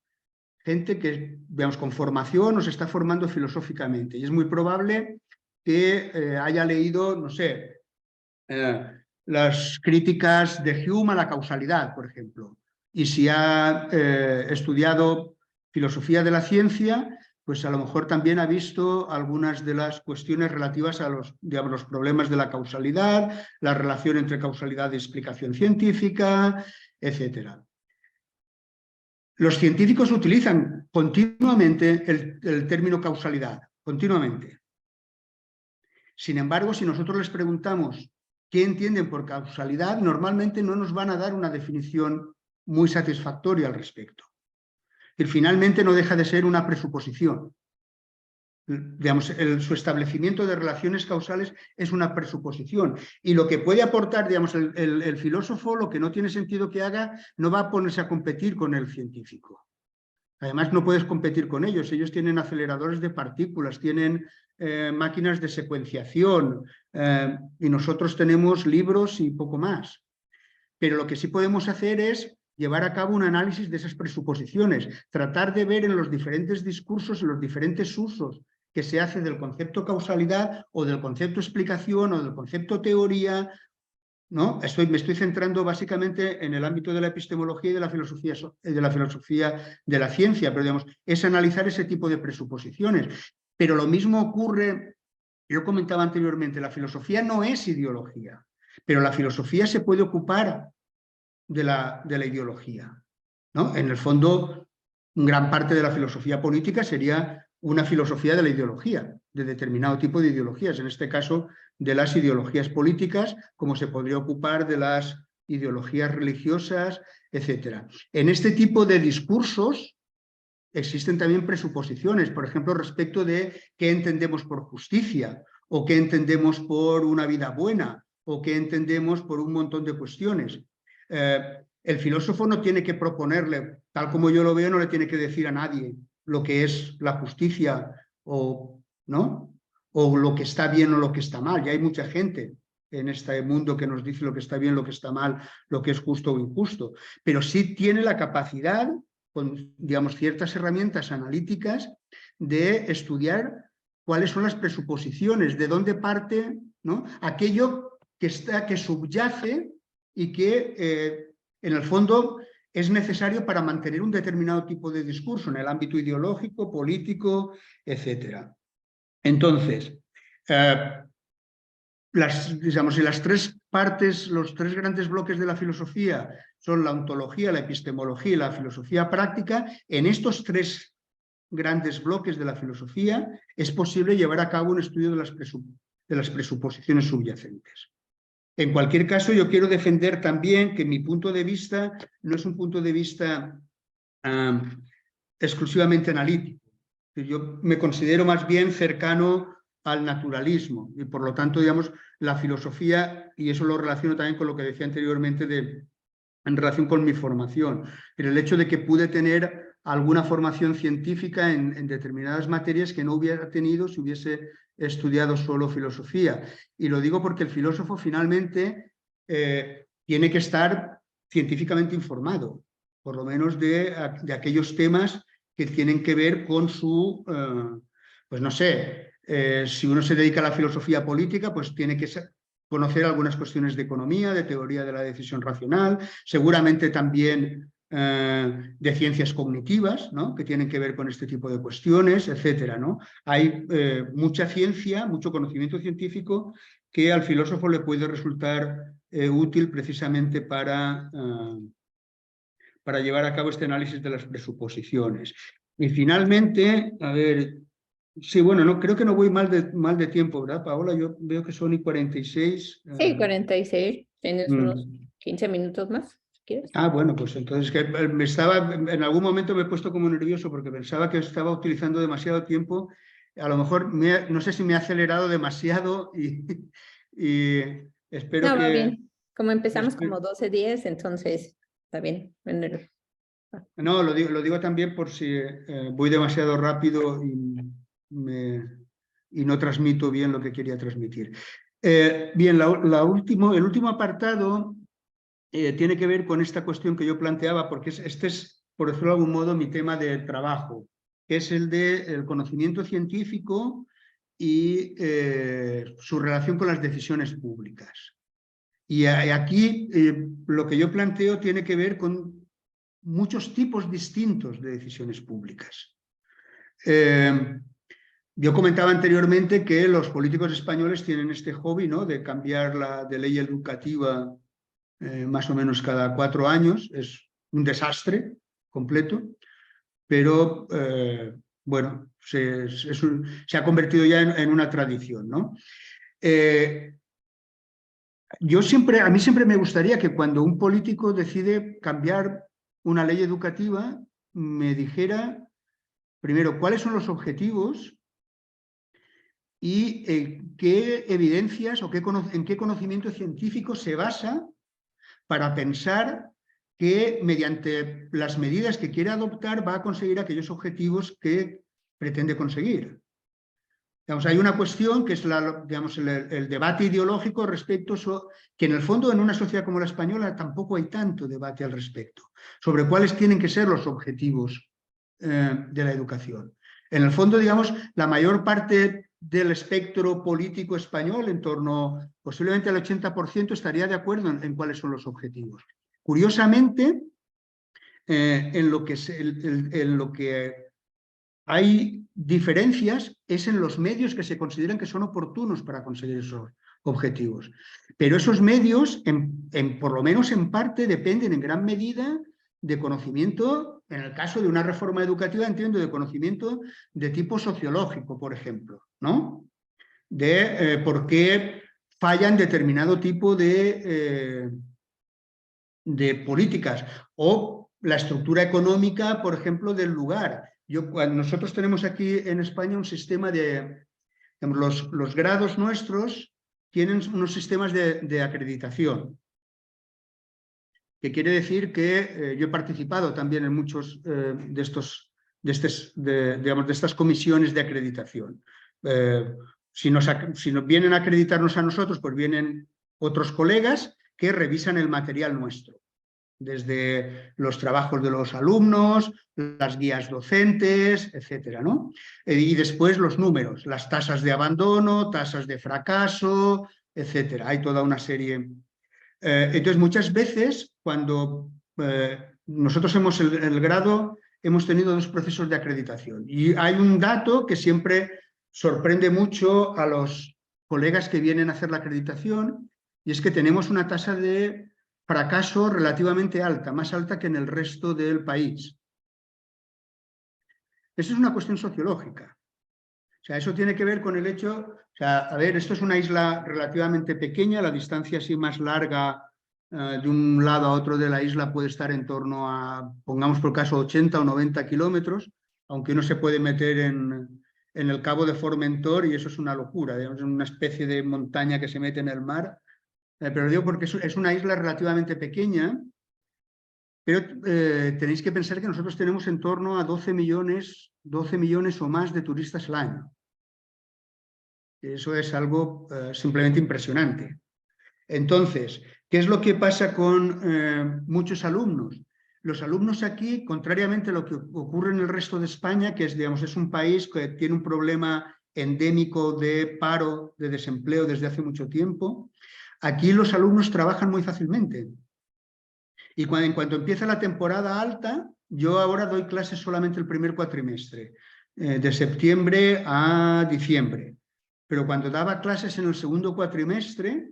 gente que, digamos, con formación o se está formando filosóficamente. Y es muy probable que haya leído, no sé, las críticas de Hume a la causalidad, por ejemplo. Y si ha estudiado filosofía de la ciencia, pues a lo mejor también ha visto algunas de las cuestiones relativas a los, digamos, los problemas de la causalidad, la relación entre causalidad y explicación científica, etc. Los científicos utilizan continuamente el término causalidad, continuamente. Sin embargo, si nosotros les preguntamos qué entienden por causalidad, normalmente no nos van a dar una definición muy satisfactoria al respecto. Y finalmente no deja de ser una presuposición. Digamos, su establecimiento de relaciones causales es una presuposición. Y lo que puede aportar, digamos, el filósofo, lo que no tiene sentido que haga, no va a ponerse a competir con el científico. Además, no puedes competir con ellos. Ellos tienen aceleradores de partículas, tienen máquinas de secuenciación y nosotros tenemos libros y poco más. Pero lo que sí podemos hacer es llevar a cabo un análisis de esas presuposiciones, tratar de ver en los diferentes discursos, en los diferentes usos que se hace del concepto causalidad o del concepto explicación o del concepto teoría, ¿no? Me estoy centrando básicamente en el ámbito de la epistemología y de la filosofía de la ciencia, pero digamos, es analizar ese tipo de presuposiciones. Pero lo mismo ocurre, yo comentaba anteriormente, la filosofía no es ideología, pero la filosofía se puede ocupar de la ideología, ¿no? En el fondo, gran parte de la filosofía política sería una filosofía de la ideología, de determinado tipo de ideologías, en este caso de las ideologías políticas, como se podría ocupar de las ideologías religiosas, etc. En este tipo de discursos existen también presuposiciones, por ejemplo, respecto de qué entendemos por justicia, o qué entendemos por una vida buena, o qué entendemos por un montón de cuestiones. El filósofo no tiene que proponerle, tal como yo lo veo, no le tiene que decir a nadie lo que es la justicia o, ¿no? O lo que está bien o lo que está mal. Ya hay mucha gente en este mundo que nos dice lo que está bien, lo que está mal, lo que es justo o injusto. Pero sí tiene la capacidad, con, digamos, ciertas herramientas analíticas, de estudiar cuáles son las presuposiciones, de dónde parte, ¿no? Aquello que subyace y que en el fondo es necesario para mantener un determinado tipo de discurso en el ámbito ideológico, político, etc. Entonces, las tres partes, los tres grandes bloques de la filosofía son la ontología, la epistemología y la filosofía práctica. En estos tres grandes bloques de la filosofía es posible llevar a cabo un estudio de las presuposiciones subyacentes. En cualquier caso, yo quiero defender también que mi punto de vista no es un punto de vista exclusivamente analítico. Yo me considero más bien cercano al naturalismo y por lo tanto, digamos, la filosofía, y eso lo relaciono también con lo que decía anteriormente en relación con mi formación, pero el hecho de que pude tener alguna formación científica en determinadas materias que no hubiera tenido si hubiese estudiado solo filosofía. Y lo digo porque el filósofo finalmente tiene que estar científicamente informado, por lo menos de aquellos temas que tienen que ver con su, pues no sé, si uno se dedica a la filosofía política, pues tiene que conocer algunas cuestiones de economía, de teoría de la decisión racional, seguramente también de ciencias cognitivas, ¿no? Que tienen que ver con este tipo de cuestiones, etcétera, ¿no? Hay mucha ciencia, mucho conocimiento científico que al filósofo le puede resultar útil precisamente para llevar a cabo este análisis de las presuposiciones. Y finalmente, a ver, sí, bueno, no, creo que no voy mal de tiempo, ¿verdad, Paola? Yo veo que son y 46. Sí, 46. Tienes unos 15 minutos más, si quieres. Ah, bueno, pues entonces que en algún momento me he puesto como nervioso porque pensaba que estaba utilizando demasiado tiempo. A lo mejor no sé si me he acelerado demasiado y espero No, va que... bien. Como empezamos como 12:10, entonces está bien. No, lo digo también por si voy demasiado rápido y no transmito bien lo que quería transmitir. Bien, el último apartado tiene que ver con esta cuestión que yo planteaba, porque este es, por decirlo de algún modo, mi tema de trabajo, que es el del conocimiento científico y su relación con las decisiones públicas. Y aquí lo que yo planteo tiene que ver con muchos tipos distintos de decisiones públicas. Yo comentaba anteriormente que los políticos españoles tienen este hobby, ¿no?, de cambiar de ley educativa más o menos cada 4 años. Es un desastre completo, pero bueno, se ha convertido ya en una tradición, ¿no? A mí siempre me gustaría que cuando un político decide cambiar una ley educativa, me dijera primero cuáles son los objetivos y qué evidencias o en qué conocimiento científico se basa para pensar que mediante las medidas que quiere adoptar va a conseguir aquellos objetivos que pretende conseguir. Digamos, hay una cuestión que es el debate ideológico respecto que en el fondo en una sociedad como la española tampoco hay tanto debate al respecto, sobre cuáles tienen que ser los objetivos de la educación. En el fondo, digamos, la mayor parte del espectro político español, en torno posiblemente al 80%, estaría de acuerdo en cuáles son los objetivos. Curiosamente, en lo que hay diferencias es en los medios que se consideran que son oportunos para conseguir esos objetivos. Pero esos medios, por lo menos en parte, dependen en gran medida de conocimiento, en el caso de una reforma educativa, entiendo, de conocimiento de tipo sociológico, por ejemplo, ¿no? De por qué fallan determinado tipo de políticas o la estructura económica, por ejemplo, del lugar. Nosotros tenemos aquí en España un sistema digamos, los grados nuestros tienen unos sistemas de acreditación, que quiere decir que yo he participado también en muchos de estas comisiones de acreditación. Si nos vienen a acreditarnos a nosotros, pues vienen otros colegas que revisan el material nuestro, desde los trabajos de los alumnos, las guías docentes, etcétera, ¿no? Y después los números, las tasas de abandono, tasas de fracaso, etcétera. Hay toda una serie. Entonces, muchas veces, cuando nosotros el grado, hemos tenido 2 procesos de acreditación. Y hay un dato que siempre sorprende mucho a los colegas que vienen a hacer la acreditación, y es que tenemos una tasa de fracaso relativamente alta, más alta que en el resto del país. Eso es una cuestión sociológica. O sea, eso tiene que ver con el hecho, o sea, a ver, esto es una isla relativamente pequeña, la distancia así más larga de un lado a otro de la isla puede estar en torno a, pongamos por caso, 80 o 90 kilómetros, aunque uno se puede meter en el Cabo de Formentor y eso es una locura, digamos, es una especie de montaña que se mete en el mar. Pero digo porque es una isla relativamente pequeña, pero tenéis que pensar que nosotros tenemos en torno a 12 millones o más de turistas al año. Eso es algo simplemente impresionante. Entonces, ¿qué es lo que pasa con muchos alumnos? Los alumnos aquí, contrariamente a lo que ocurre en el resto de España, que es un país que tiene un problema endémico de paro, de desempleo desde hace mucho tiempo, aquí los alumnos trabajan muy fácilmente. Y en cuanto empieza la temporada alta, yo ahora doy clases solamente el primer cuatrimestre, de septiembre a diciembre. Pero cuando daba clases en el segundo cuatrimestre,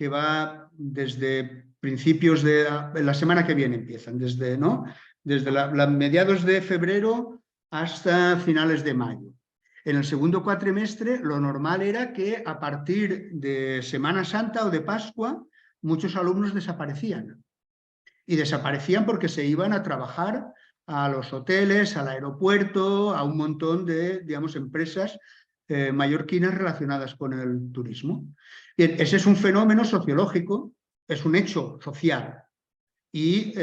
que va desde principios de la semana que viene empiezan, desde mediados de febrero hasta finales de mayo. En el segundo cuatrimestre lo normal era que a partir de Semana Santa o de Pascua muchos alumnos desaparecían. Y desaparecían porque se iban a trabajar a los hoteles, al aeropuerto, a un montón de, digamos, empresas mallorquinas relacionadas con el turismo. Bien, ese es un fenómeno sociológico, es un hecho social. Y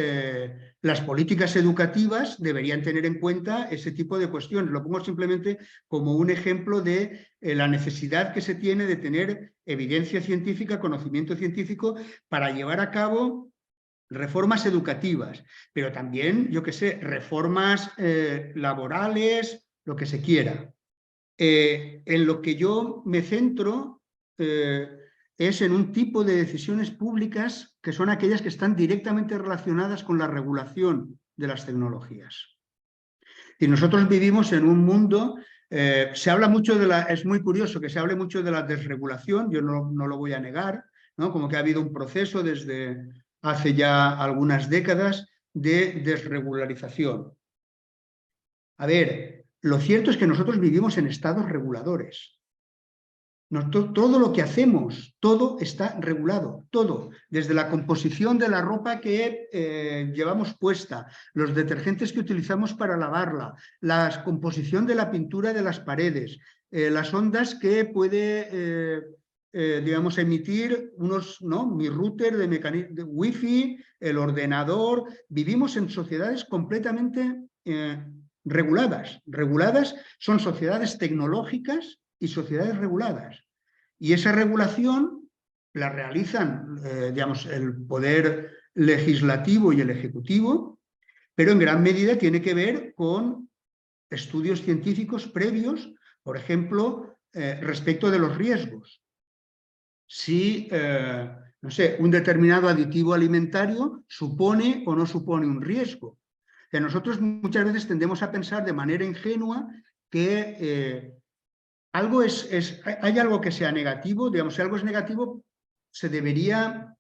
las políticas educativas deberían tener en cuenta ese tipo de cuestiones. Lo pongo simplemente como un ejemplo de la necesidad que se tiene de tener evidencia científica, conocimiento científico, para llevar a cabo reformas educativas, pero también, yo qué sé, reformas laborales, lo que se quiera. En lo que yo me centro es en un tipo de decisiones públicas que son aquellas que están directamente relacionadas con la regulación de las tecnologías. Y nosotros vivimos en un mundo, se habla mucho es muy curioso que se hable mucho de la desregulación, yo no lo voy a negar, ¿no? Como que ha habido un proceso desde hace ya algunas décadas de desregularización. A ver, lo cierto es que nosotros vivimos en estados reguladores. Todo lo que hacemos, todo está regulado, todo, desde la composición de la ropa que llevamos puesta, los detergentes que utilizamos para lavarla, la composición de la pintura de las paredes, las ondas que puede, digamos, emitir mi router de wifi, el ordenador. Vivimos en sociedades completamente reguladas. Reguladas son sociedades tecnológicas y sociedades reguladas. Y esa regulación la realizan, digamos, el poder legislativo y el ejecutivo, pero en gran medida tiene que ver con estudios científicos previos, por ejemplo, respecto de los riesgos. Si, no sé, un determinado aditivo alimentario supone o no supone un riesgo. Que nosotros muchas veces tendemos a pensar de manera ingenua que hay algo que sea negativo, digamos, si algo es negativo, se debería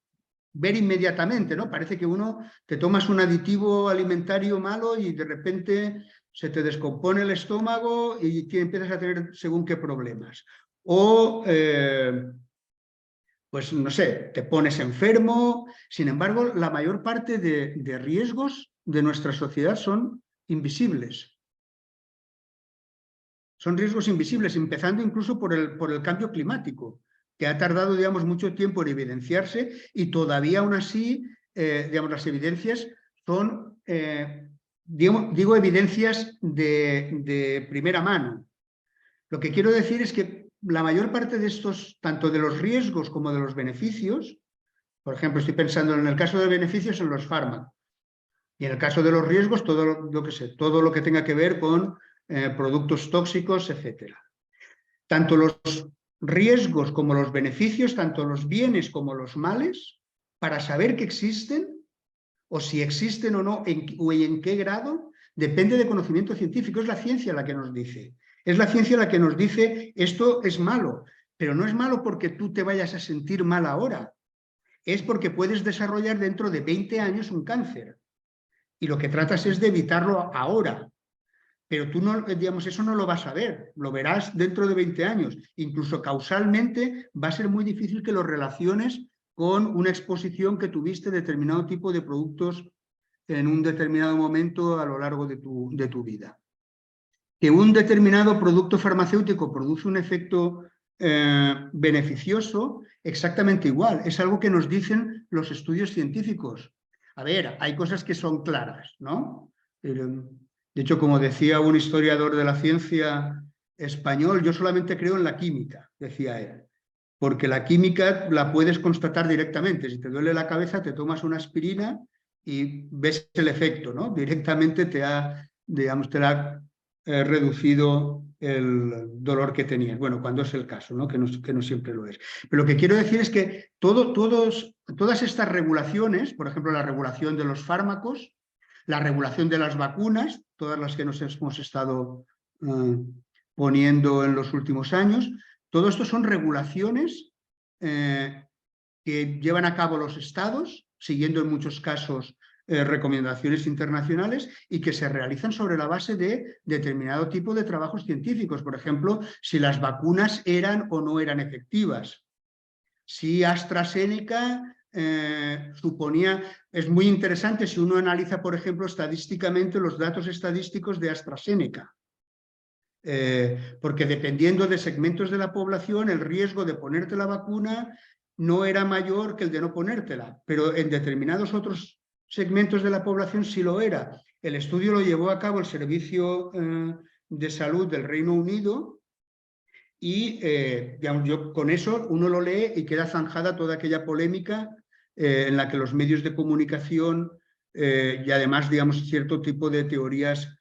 ver inmediatamente, ¿no? Parece que te tomas un aditivo alimentario malo y de repente se te descompone el estómago y empiezas a tener según qué problemas. O, pues no sé, te pones enfermo. Sin embargo, la mayor parte de riesgos de nuestra sociedad son invisibles. Son riesgos invisibles, empezando incluso por el cambio climático, que ha tardado, digamos, mucho tiempo en evidenciarse y todavía aún así, digamos, las evidencias son, digo evidencias de primera mano. Lo que quiero decir es que la mayor parte de estos, tanto de los riesgos como de los beneficios, por ejemplo, estoy pensando en el caso de beneficios en los fármacos, y en el caso de los riesgos, todo lo que tenga que ver con productos tóxicos, etc. Tanto los riesgos como los beneficios, tanto los bienes como los males, para saber que existen, o si existen o no, o en qué grado, depende de conocimiento científico. Es la ciencia la que nos dice. Es la ciencia la que nos dice esto es malo, pero no es malo porque tú te vayas a sentir mal ahora. Es porque puedes desarrollar dentro de 20 años un cáncer. Y lo que tratas es de evitarlo ahora. Pero tú no, digamos, eso no lo vas a ver, lo verás dentro de 20 años. Incluso causalmente va a ser muy difícil que lo relaciones con una exposición que tuviste determinado tipo de productos en un determinado momento a lo largo de tu vida. Que un determinado producto farmacéutico produce un efecto beneficioso, exactamente igual. Es algo que nos dicen los estudios científicos. A ver, hay cosas que son claras, ¿no? De hecho, como decía un historiador de la ciencia español, yo solamente creo en la química, decía él, porque la química la puedes constatar directamente. Si te duele la cabeza, te tomas una aspirina y ves el efecto, ¿no? Directamente te ha reducido el dolor que tenías. Bueno, cuando es el caso, ¿no? Que no siempre lo es. Pero lo que quiero decir es que todas estas regulaciones, por ejemplo, la regulación de los fármacos, la regulación de las vacunas, todas las que nos hemos estado poniendo en los últimos años, todo esto son regulaciones que llevan a cabo los estados, siguiendo en muchos casos recomendaciones internacionales, y que se realizan sobre la base de determinado tipo de trabajos científicos. Por ejemplo, si las vacunas eran o no eran efectivas. Si AstraZeneca suponía... Es muy interesante si uno analiza, por ejemplo, estadísticamente los datos estadísticos de AstraZeneca. Porque dependiendo de segmentos de la población, el riesgo de ponerte la vacuna no era mayor que el de no ponértela, pero en determinados otros segmentos de la población sí lo era. El estudio lo llevó a cabo el Servicio de Salud del Reino Unido y digamos, yo con eso uno lo lee y queda zanjada toda aquella polémica en la que los medios de comunicación y además, digamos, cierto tipo de teorías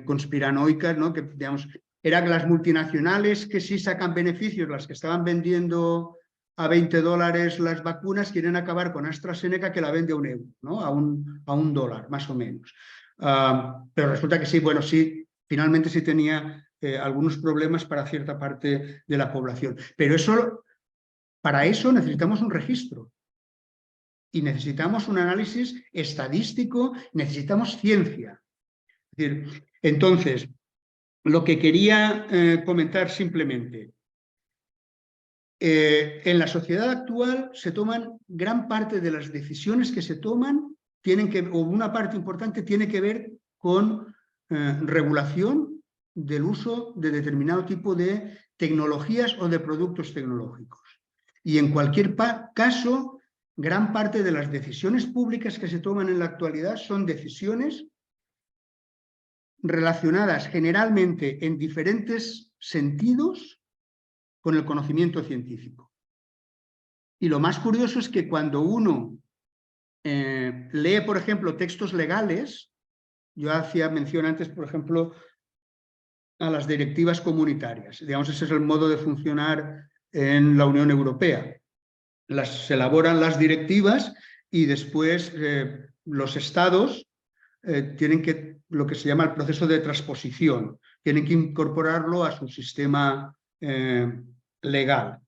conspiranoicas, ¿no? Que, digamos, eran las multinacionales que sí sacan beneficios, las que estaban vendiendo a $20 las vacunas, quieren acabar con AstraZeneca que la vende a €1, ¿no? a un dólar, más o menos. Pero resulta que sí, bueno, sí, finalmente sí tenía algunos problemas para cierta parte de la población. Pero eso, para eso necesitamos un registro. Y necesitamos un análisis estadístico, necesitamos ciencia. Es decir, entonces, lo que quería comentar simplemente, en la sociedad actual se toman gran parte de las decisiones que se toman, o una parte importante tiene que ver con regulación del uso de determinado tipo de tecnologías o de productos tecnológicos. Y en cualquier caso, gran parte de las decisiones públicas que se toman en la actualidad son decisiones relacionadas generalmente en diferentes sentidos con el conocimiento científico. Y lo más curioso es que cuando uno lee, por ejemplo, textos legales, yo hacía mención antes, por ejemplo, a las directivas comunitarias. Digamos, ese es el modo de funcionar en la Unión Europea. Se elaboran las directivas y después los estados tienen que, lo que se llama el proceso de transposición, tienen que incorporarlo a su sistema legal.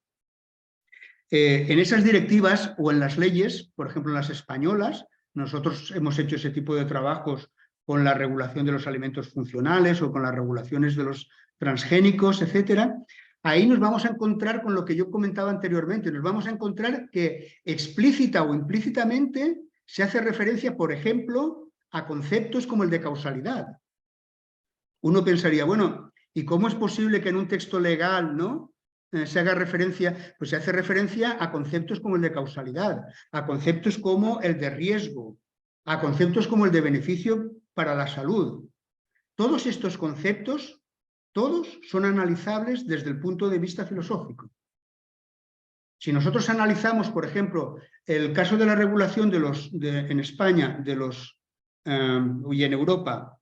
En esas directivas o en las leyes, por ejemplo en las españolas, nosotros hemos hecho ese tipo de trabajos con la regulación de los alimentos funcionales o con las regulaciones de los transgénicos, etcétera. Ahí nos vamos a encontrar con lo que yo comentaba anteriormente, nos vamos a encontrar que explícita o implícitamente se hace referencia, por ejemplo, a conceptos como el de causalidad. Uno pensaría, bueno, ¿y cómo es posible que en un texto legal, ¿no?, se haga referencia? Pues se hace referencia a conceptos como el de causalidad, a conceptos como el de riesgo, a conceptos como el de beneficio para la salud. Todos estos conceptos, todos son analizables desde el punto de vista filosófico. Si nosotros analizamos, por ejemplo, el caso de la regulación en España y en Europa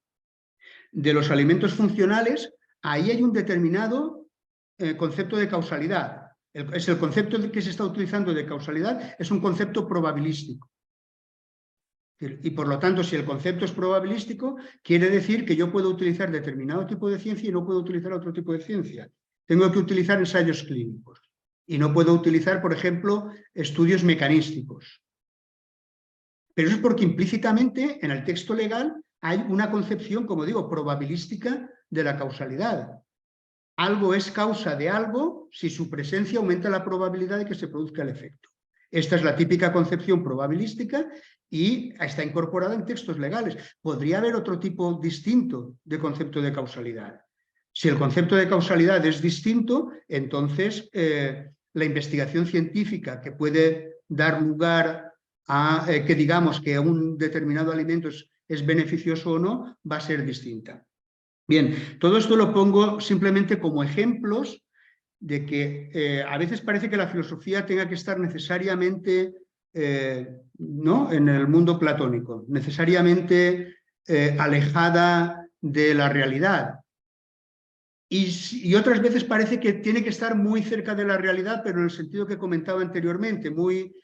de los alimentos funcionales, ahí hay un determinado concepto de causalidad. Es el concepto que se está utilizando de causalidad, es un concepto probabilístico. Y por lo tanto, si el concepto es probabilístico, quiere decir que yo puedo utilizar determinado tipo de ciencia y no puedo utilizar otro tipo de ciencia. Tengo que utilizar ensayos clínicos y no puedo utilizar, por ejemplo, estudios mecanísticos. Pero eso es porque implícitamente en el texto legal hay una concepción, como digo, probabilística de la causalidad. Algo es causa de algo si su presencia aumenta la probabilidad de que se produzca el efecto. Esta es la típica concepción probabilística y está incorporada en textos legales. Podría haber otro tipo distinto de concepto de causalidad. Si el concepto de causalidad es distinto, entonces la investigación científica que puede dar lugar a que digamos que un determinado alimento es beneficioso o no, va a ser distinta. Bien, todo esto lo pongo simplemente como ejemplos de que a veces parece que la filosofía tenga que estar necesariamente ¿no?, en el mundo platónico, necesariamente alejada de la realidad. Y otras veces parece que tiene que estar muy cerca de la realidad, pero en el sentido que comentaba anteriormente, muy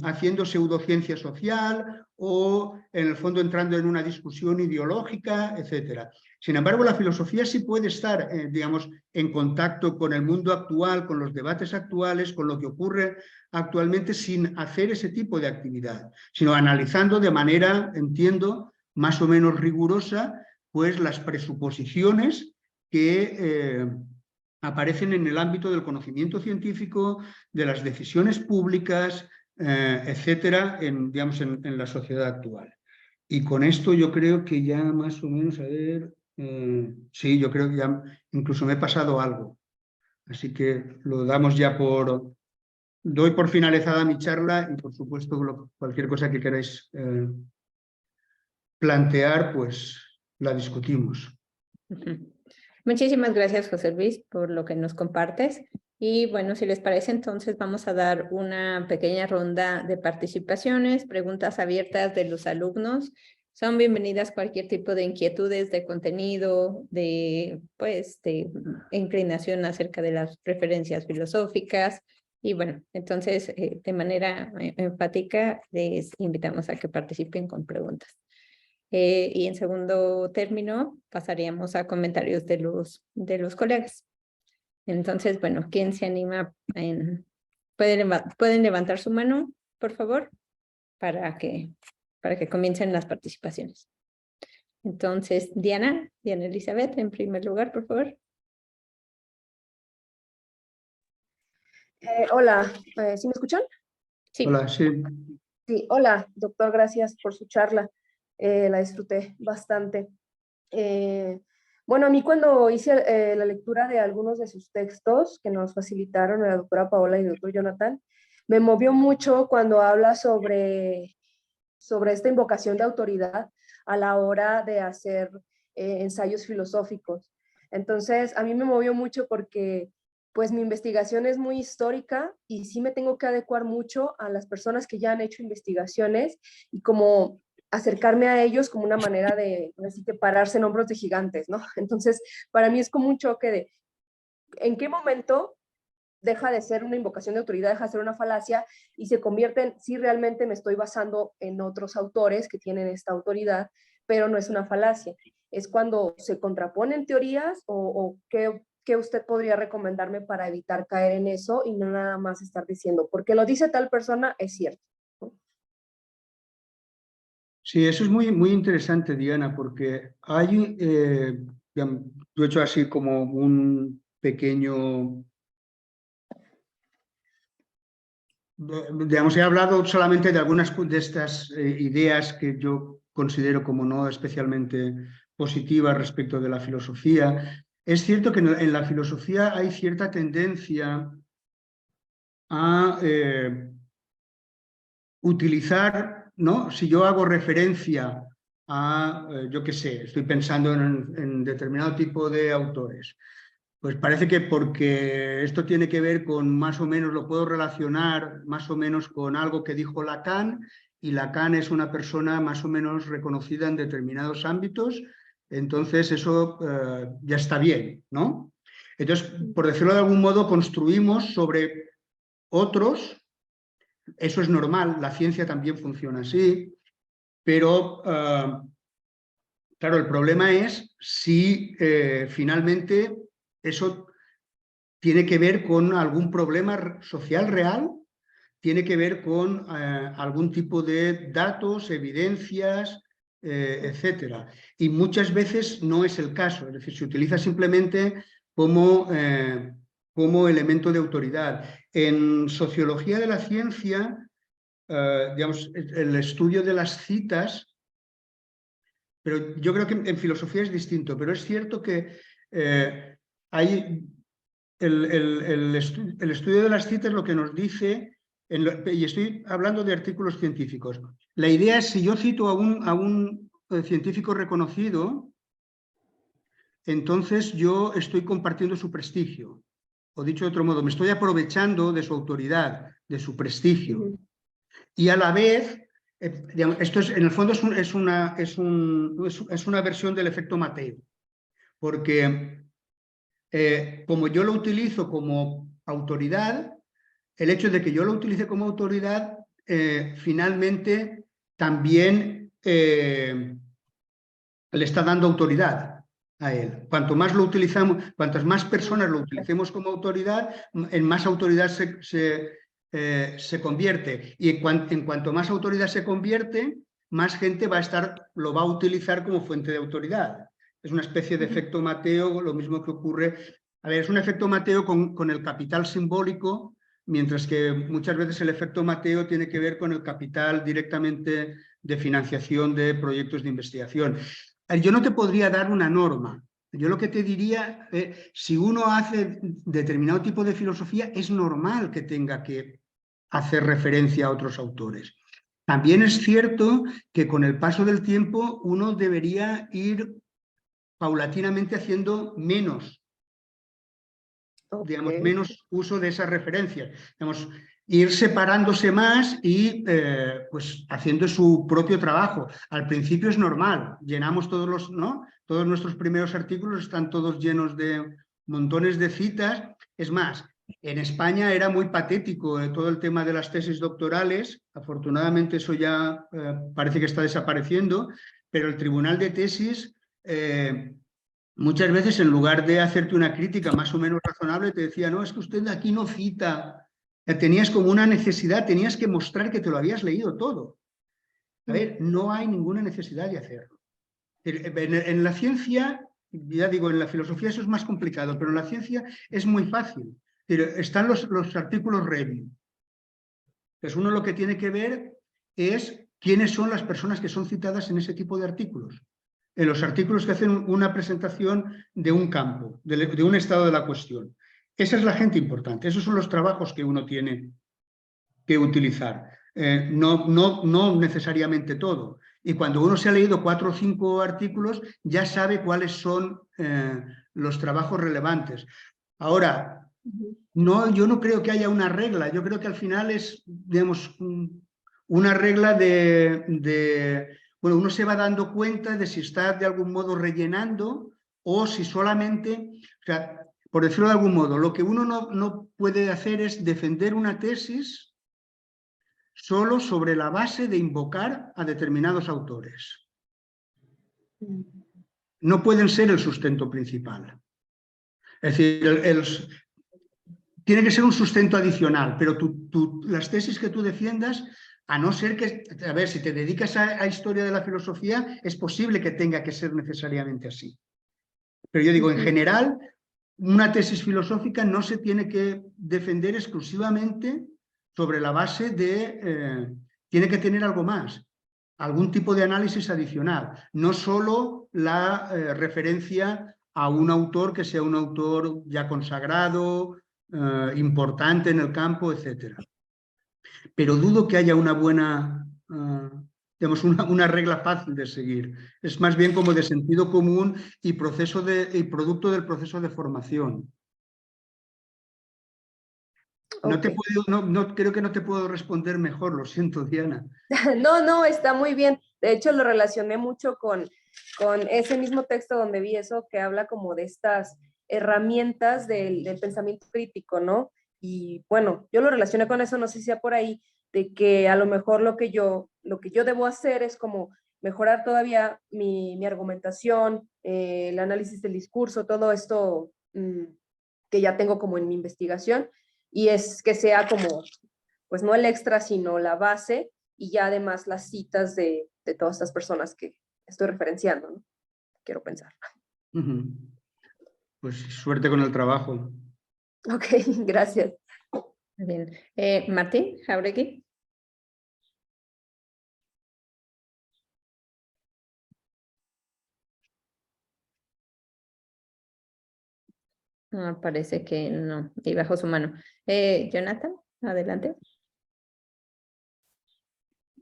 haciendo pseudociencia social o en el fondo entrando en una discusión ideológica, etc. Sin embargo, la filosofía sí puede estar, digamos, en contacto con el mundo actual, con los debates actuales, con lo que ocurre actualmente sin hacer ese tipo de actividad, sino analizando de manera, entiendo, más o menos rigurosa, pues las presuposiciones que aparecen en el ámbito del conocimiento científico, de las decisiones públicas, etcétera, digamos, en la sociedad actual. Y con esto yo creo que ya más o menos, a ver, sí, yo creo que ya incluso me he pasado algo. Así que lo damos ya doy por finalizada mi charla y por supuesto cualquier cosa que queráis plantear, pues la discutimos. Muchísimas gracias, José Luis, por lo que nos compartes. Y bueno, si les parece, entonces vamos a dar una pequeña ronda de participaciones, preguntas abiertas de los alumnos. Son bienvenidas cualquier tipo de inquietudes de contenido, de inclinación acerca de las preferencias filosóficas. Y bueno, entonces de manera enfática les invitamos a que participen con preguntas. Y en segundo término pasaríamos a comentarios de los colegas. Entonces, bueno, ¿quién se anima? ¿Pueden levantar su mano, por favor? Para que comiencen las participaciones. Entonces, Diana Elizabeth, en primer lugar, por favor. Hola, ¿sí me escuchan? Sí. Hola, sí. Sí, hola, doctor, gracias por su charla. La disfruté bastante. Bueno, a mí cuando hice la lectura de algunos de sus textos que nos facilitaron la doctora Paola y el doctor Jonathan, me movió mucho cuando habla sobre esta invocación de autoridad a la hora de hacer ensayos filosóficos. Entonces, a mí me movió mucho porque pues mi investigación es muy histórica y sí me tengo que adecuar mucho a las personas que ya han hecho investigaciones y como acercarme a ellos como una manera de, así que pararse en hombros de gigantes, ¿no? Entonces, para mí es como un choque de en qué momento deja de ser una invocación de autoridad, deja de ser una falacia y se convierte en, sí, realmente me estoy basando en otros autores que tienen esta autoridad, pero no es una falacia. Es cuando se contraponen teorías o qué usted podría recomendarme para evitar caer en eso y no nada más estar diciendo, porque lo dice tal persona, es cierto. Sí, eso es muy, muy interesante, Diana, porque hay, yo he hecho así como un pequeño, digamos, he hablado solamente de algunas de estas ideas que yo considero como no especialmente positivas respecto de la filosofía. Es cierto que en la filosofía hay cierta tendencia a utilizar, ¿no? Si yo hago referencia a, yo qué sé, estoy pensando en determinado tipo de autores, pues parece que porque esto tiene que ver con más o menos, lo puedo relacionar más o menos con algo que dijo Lacan, y Lacan es una persona más o menos reconocida en determinados ámbitos, entonces eso ya está bien, ¿no? Entonces, por decirlo de algún modo, construimos sobre otros. Eso es normal, la ciencia también funciona así, pero claro, el problema es si finalmente eso tiene que ver con algún problema social real, tiene que ver con algún tipo de datos, evidencias, etcétera. Y muchas veces no es el caso, es decir, se utiliza simplemente como elemento de autoridad. En sociología de la ciencia, digamos, el estudio de las citas, pero yo creo que en filosofía es distinto, pero es cierto que hay el estudio de las citas lo que nos dice, y estoy hablando de artículos científicos, la idea es si yo cito a un científico reconocido, entonces yo estoy compartiendo su prestigio, o dicho de otro modo, me estoy aprovechando de su autoridad, de su prestigio. Y a la vez, digamos, esto es, en el fondo es una versión del efecto Mateo, porque como yo lo utilizo como autoridad, el hecho de que yo lo utilice como autoridad finalmente también le está dando autoridad a él. Cuanto más lo utilizamos, cuantas más personas lo utilicemos como autoridad, en más autoridad se convierte. Y en cuanto más autoridad se convierte, más gente lo va a utilizar como fuente de autoridad. Es una especie de efecto Mateo, lo mismo que ocurre. A ver, es un efecto Mateo con el capital simbólico, mientras que muchas veces el efecto Mateo tiene que ver con el capital directamente de financiación de proyectos de investigación. Yo no te podría dar una norma. Yo lo que te diría, si uno hace determinado tipo de filosofía, es normal que tenga que hacer referencia a otros autores. También es cierto que con el paso del tiempo uno debería ir paulatinamente haciendo menos, digamos, menos uso de esas referencias. Digamos, ir separándose más y pues haciendo su propio trabajo. Al principio es normal, llenamos todos todos nuestros primeros artículos están todos llenos de montones de citas. Es más, en España era muy patético todo el tema de las tesis doctorales. Afortunadamente eso ya parece que está desapareciendo, pero el tribunal de tesis muchas veces, en lugar de hacerte una crítica más o menos razonable, te decía, no, es que usted aquí no cita. Tenías como una necesidad, tenías que mostrar que te lo habías leído todo. A ver, no hay ninguna necesidad de hacerlo. En la ciencia, ya digo, en la filosofía eso es más complicado, pero en la ciencia es muy fácil. Están los artículos review. Pues uno lo que tiene que ver es quiénes son las personas que son citadas en ese tipo de artículos. En los artículos que hacen una presentación de un campo, de un estado de la cuestión. Esa es la gente importante, esos son los trabajos que uno tiene que utilizar. No necesariamente todo. Y cuando uno se ha leído 4 o 5 artículos, ya sabe cuáles son los trabajos relevantes. Ahora, yo no creo que haya una regla, yo creo que al final es, digamos, una regla bueno, uno se va dando cuenta de si está de algún modo rellenando o si solamente, o sea, por decirlo de algún modo, lo que uno no puede hacer es defender una tesis solo sobre la base de invocar a determinados autores. No pueden ser el sustento principal. Es decir, tiene que ser un sustento adicional, pero las tesis que tú defiendas, a no ser que, a ver, si te dedicas a historia de la filosofía, es posible que tenga que ser necesariamente así. Pero yo digo, en general, una tesis filosófica no se tiene que defender exclusivamente sobre la base de, tiene que tener algo más, algún tipo de análisis adicional, no solo la referencia a un autor que sea un autor ya consagrado, importante en el campo, etc. Pero dudo que haya una buena, digamos, una regla fácil de seguir. Es más bien como de sentido común y producto del proceso de formación. Okay. Creo que no te puedo responder mejor, lo siento, Diana. No, está muy bien. De hecho, lo relacioné mucho con ese mismo texto donde vi eso, que habla como de estas herramientas del pensamiento crítico, ¿no? Y bueno, yo lo relacioné con eso, no sé si sea por ahí, de que a lo mejor lo que yo debo hacer es como mejorar todavía mi argumentación, el análisis del discurso, todo esto que ya tengo como en mi investigación, y es que sea como, pues no el extra, sino la base, y ya además las citas de todas estas personas que estoy referenciando, ¿no? Quiero pensar. Pues suerte con el trabajo. Ok, gracias. Bien. Martín Jauregui. Parece que no, y bajo su mano. Jonathan, adelante.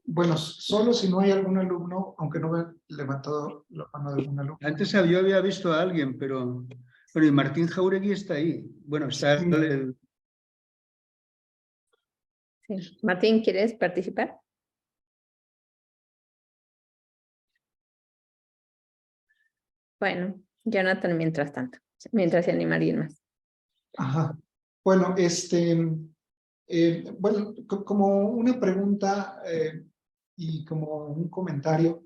Bueno, solo si no hay algún alumno, aunque no me he levantado la mano de algún alumno. Antes yo había visto a alguien, pero y Martín Jauregui está ahí. Bueno, está Sí. Sí. Martín, ¿quieres participar? Bueno, Jonathan, mientras tanto, mientras se anima alguien más. Ajá. Bueno, Bueno, como una pregunta y como un comentario,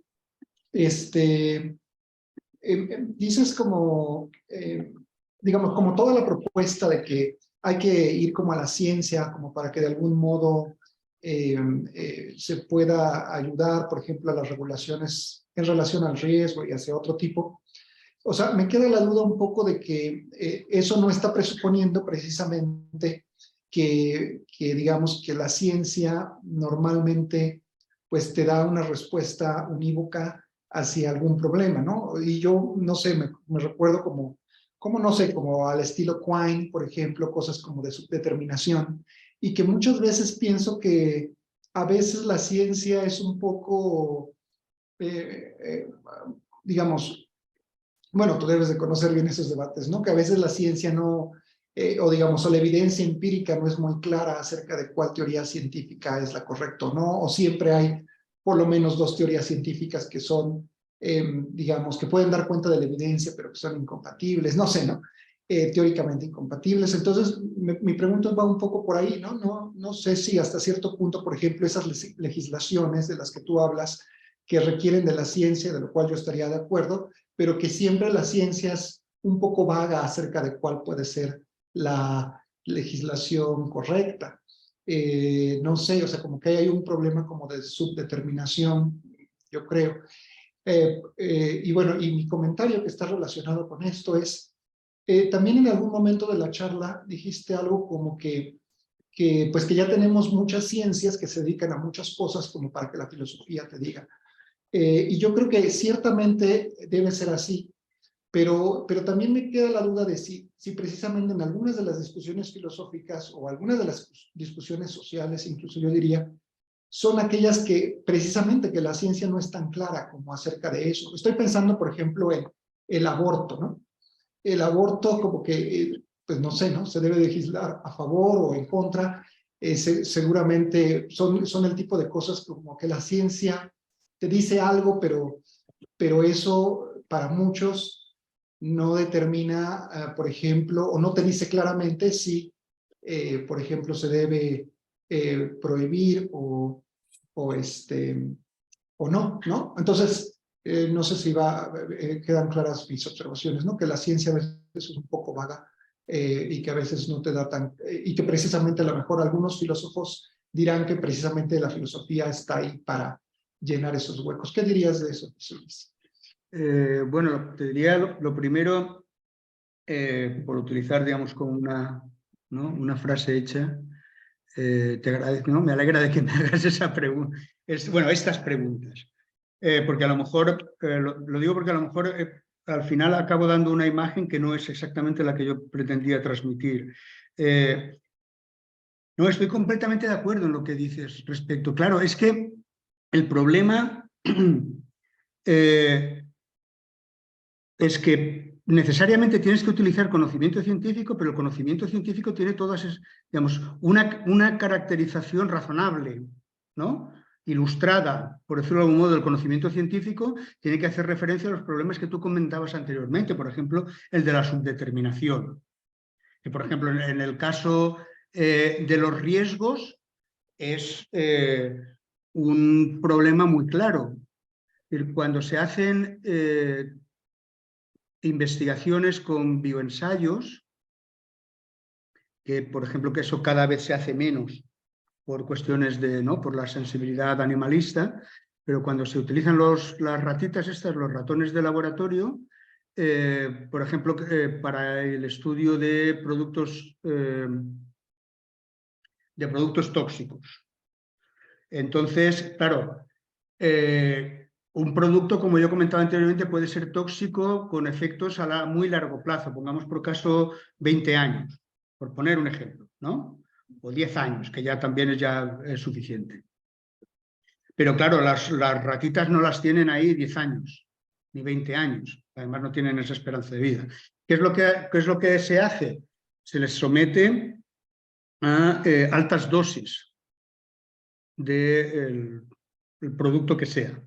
dices como, digamos, como toda la propuesta de que hay que ir como a la ciencia, como para que de algún modo se pueda ayudar, por ejemplo, a las regulaciones en relación al riesgo y hacia otro tipo. O sea, me queda la duda un poco de que eso no está presuponiendo precisamente que digamos que la ciencia normalmente pues te da una respuesta unívoca hacia algún problema, ¿no? Y yo, no sé, me recuerdo como, no sé, como al estilo Quine, por ejemplo, cosas como de subdeterminación, y que muchas veces pienso que a veces la ciencia es un poco, digamos, bueno, tú debes de conocer bien esos debates, ¿no? Que a veces la ciencia no, o digamos, o la evidencia empírica no es muy clara acerca de cuál teoría científica es la correcta o no, o siempre hay por lo menos dos teorías científicas que son, digamos, que pueden dar cuenta de la evidencia, pero que son incompatibles, no sé, ¿no? Teóricamente incompatibles. Entonces, mi pregunta va un poco por ahí, ¿no? No sé si hasta cierto punto, por ejemplo, esas legislaciones de las que tú hablas, que requieren de la ciencia, de lo cual yo estaría de acuerdo, pero que siempre la ciencia es un poco vaga acerca de cuál puede ser la legislación correcta. No sé, o sea, como que hay un problema como de subdeterminación, yo creo. Y bueno, y mi comentario que está relacionado con esto es, también en algún momento de la charla dijiste algo como pues que ya tenemos muchas ciencias que se dedican a muchas cosas como para que la filosofía te diga. Y yo creo que ciertamente debe ser así, pero también me queda la duda de si precisamente en algunas de las discusiones filosóficas o algunas de las discusiones sociales, incluso yo diría, son aquellas que precisamente que la ciencia no es tan clara como acerca de eso. Estoy pensando, por ejemplo, en el aborto, ¿no? El aborto como que, pues no sé, ¿no? Se debe legislar a favor o en contra. Seguramente son el tipo de cosas como que la ciencia te dice algo, pero eso para muchos no determina, por ejemplo, o no te dice claramente si, por ejemplo, se debe prohibir o no. Entonces, no sé si quedan claras mis observaciones, ¿no? Que la ciencia a veces es un poco vaga y que a veces no te da y que precisamente a lo mejor algunos filósofos dirán que precisamente la filosofía está ahí para llenar esos huecos. ¿Qué dirías de eso, José Luis? Bueno, te diría lo primero, por utilizar, digamos, como una frase hecha, te agradezco, ¿no? Me alegra de que me hagas esa pregunta, bueno, estas preguntas, porque a lo mejor, lo digo porque a lo mejor al final acabo dando una imagen que no es exactamente la que yo pretendía transmitir. No, estoy completamente de acuerdo en lo que dices respecto. Claro, es que el problema es que necesariamente tienes que utilizar conocimiento científico, pero el conocimiento científico tiene todas, digamos, una caracterización razonable, ¿no? Ilustrada, por decirlo de algún modo, del conocimiento científico, tiene que hacer referencia a los problemas que tú comentabas anteriormente, por ejemplo, el de la subdeterminación. Que, por ejemplo, en el caso de los riesgos es un problema muy claro. Cuando se hacen investigaciones con bioensayos, que por ejemplo que eso cada vez se hace menos por cuestiones por la sensibilidad animalista, pero cuando se utilizan las ratitas estas, los ratones de laboratorio, por ejemplo, para el estudio de productos tóxicos. Entonces, claro, un producto, como yo comentaba anteriormente, puede ser tóxico con efectos a muy largo plazo, pongamos por caso 20 años, por poner un ejemplo, ¿no? O 10 años, que ya también es suficiente. Pero claro, las ratitas no las tienen ahí 10 años, ni 20 años, además no tienen esa esperanza de vida. ¿Qué es lo que se hace? Se les somete a altas dosis del producto que sea.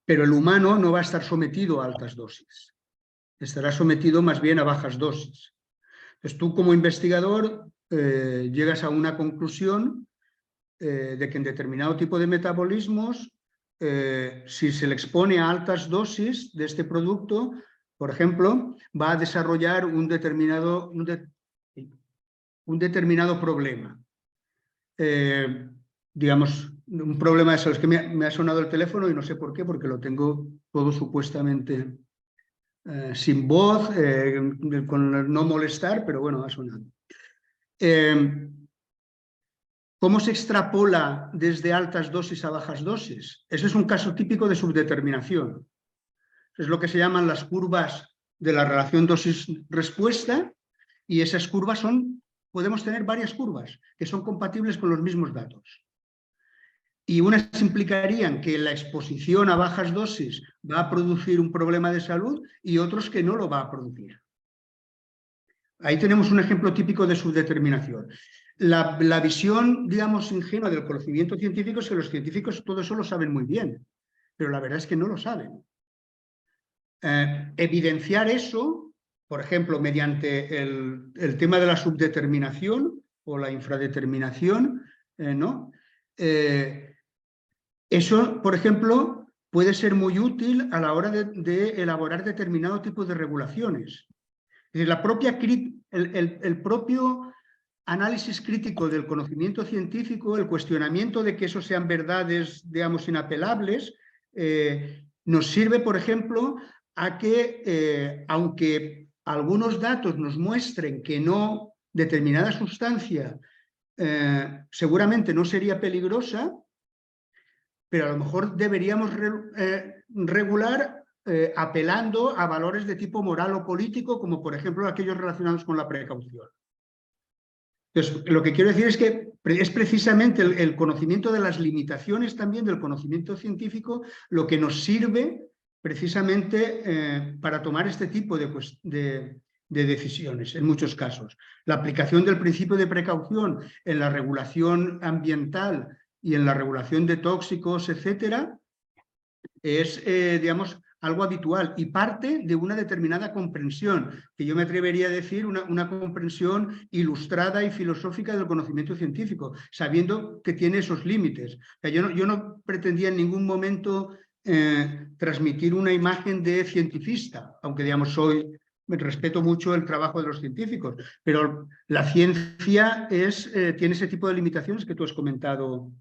Pero el humano no va a estar sometido a altas dosis, estará sometido más bien a bajas dosis. Entonces tú como investigador llegas a una conclusión de que en determinado tipo de metabolismos, si se le expone a altas dosis de este producto, por ejemplo, va a desarrollar un determinado problema. Digamos, un problema de salud. Es que me ha sonado el teléfono y no sé por qué, porque lo tengo todo supuestamente sin voz, con el no molestar, pero bueno, ha sonado. ¿Cómo se extrapola desde altas dosis a bajas dosis? Ese es un caso típico de subdeterminación. Es lo que se llaman las curvas de la relación dosis-respuesta, y esas curvas podemos tener varias curvas que son compatibles con los mismos datos. Y unas implicarían que la exposición a bajas dosis va a producir un problema de salud y otros que no lo va a producir. Ahí tenemos un ejemplo típico de subdeterminación. La visión, digamos, ingenua del conocimiento científico es que los científicos todo eso lo saben muy bien, pero la verdad es que no lo saben. Evidenciar eso, por ejemplo, mediante el tema de la subdeterminación o la infradeterminación, ¿no? Eso, por ejemplo, puede ser muy útil a la hora de elaborar determinado tipo de regulaciones. Es decir, el propio análisis crítico del conocimiento científico, el cuestionamiento de que eso sean verdades, digamos, inapelables, nos sirve, por ejemplo, a que, aunque algunos datos nos muestren que no determinada sustancia seguramente no sería peligrosa, pero a lo mejor deberíamos regular apelando a valores de tipo moral o político, como por ejemplo aquellos relacionados con la precaución. Entonces, lo que quiero decir es que es precisamente el conocimiento de las limitaciones también del conocimiento científico lo que nos sirve precisamente para tomar este tipo de decisiones, en muchos casos. La aplicación del principio de precaución en la regulación ambiental y en la regulación de tóxicos, etcétera, es, digamos, algo habitual y parte de una determinada comprensión, que yo me atrevería a decir una comprensión ilustrada y filosófica del conocimiento científico, sabiendo que tiene esos límites. O sea, yo no pretendía en ningún momento transmitir una imagen de cientifista, aunque, digamos, respeto mucho el trabajo de los científicos, pero la ciencia tiene ese tipo de limitaciones que tú has comentado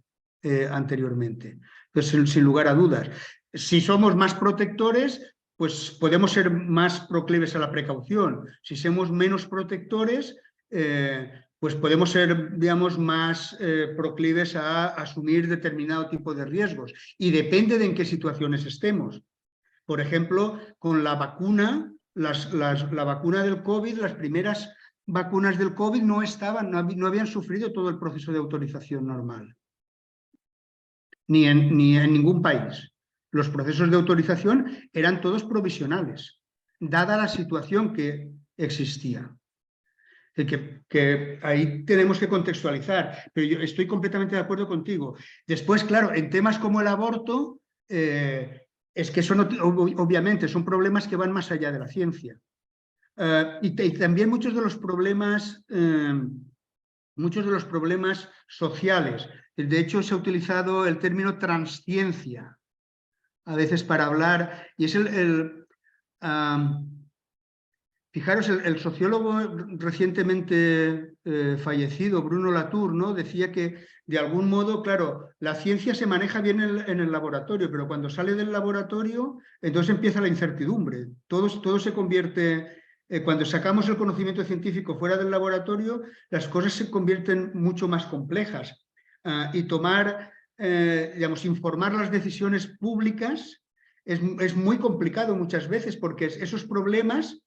anteriormente. Entonces, sin lugar a dudas, si somos más protectores, pues podemos ser más proclives a la precaución. Si somos menos protectores, pues podemos ser, digamos, más proclives a asumir determinado tipo de riesgos. Y depende de en qué situaciones estemos. Por ejemplo, con la vacuna, la vacuna del COVID, las primeras vacunas del COVID no habían sufrido todo el proceso de autorización normal. Ni en ningún país. Los procesos de autorización eran todos provisionales, dada la situación que existía. Que ahí tenemos que contextualizar, pero yo estoy completamente de acuerdo contigo. Después, claro, en temas como el aborto, es que obviamente son problemas que van más allá de la ciencia. Y también muchos de los problemas sociales. De hecho, se ha utilizado el término transciencia a veces para hablar, y es fijaros, el sociólogo recientemente fallecido, Bruno Latour, ¿no? Decía que de algún modo, claro, la ciencia se maneja bien en el laboratorio, pero cuando sale del laboratorio, entonces empieza la incertidumbre. Todo se convierte, cuando sacamos el conocimiento científico fuera del laboratorio, las cosas se convierten mucho más complejas. Y digamos, informar las decisiones públicas es muy complicado muchas veces, porque esos problemas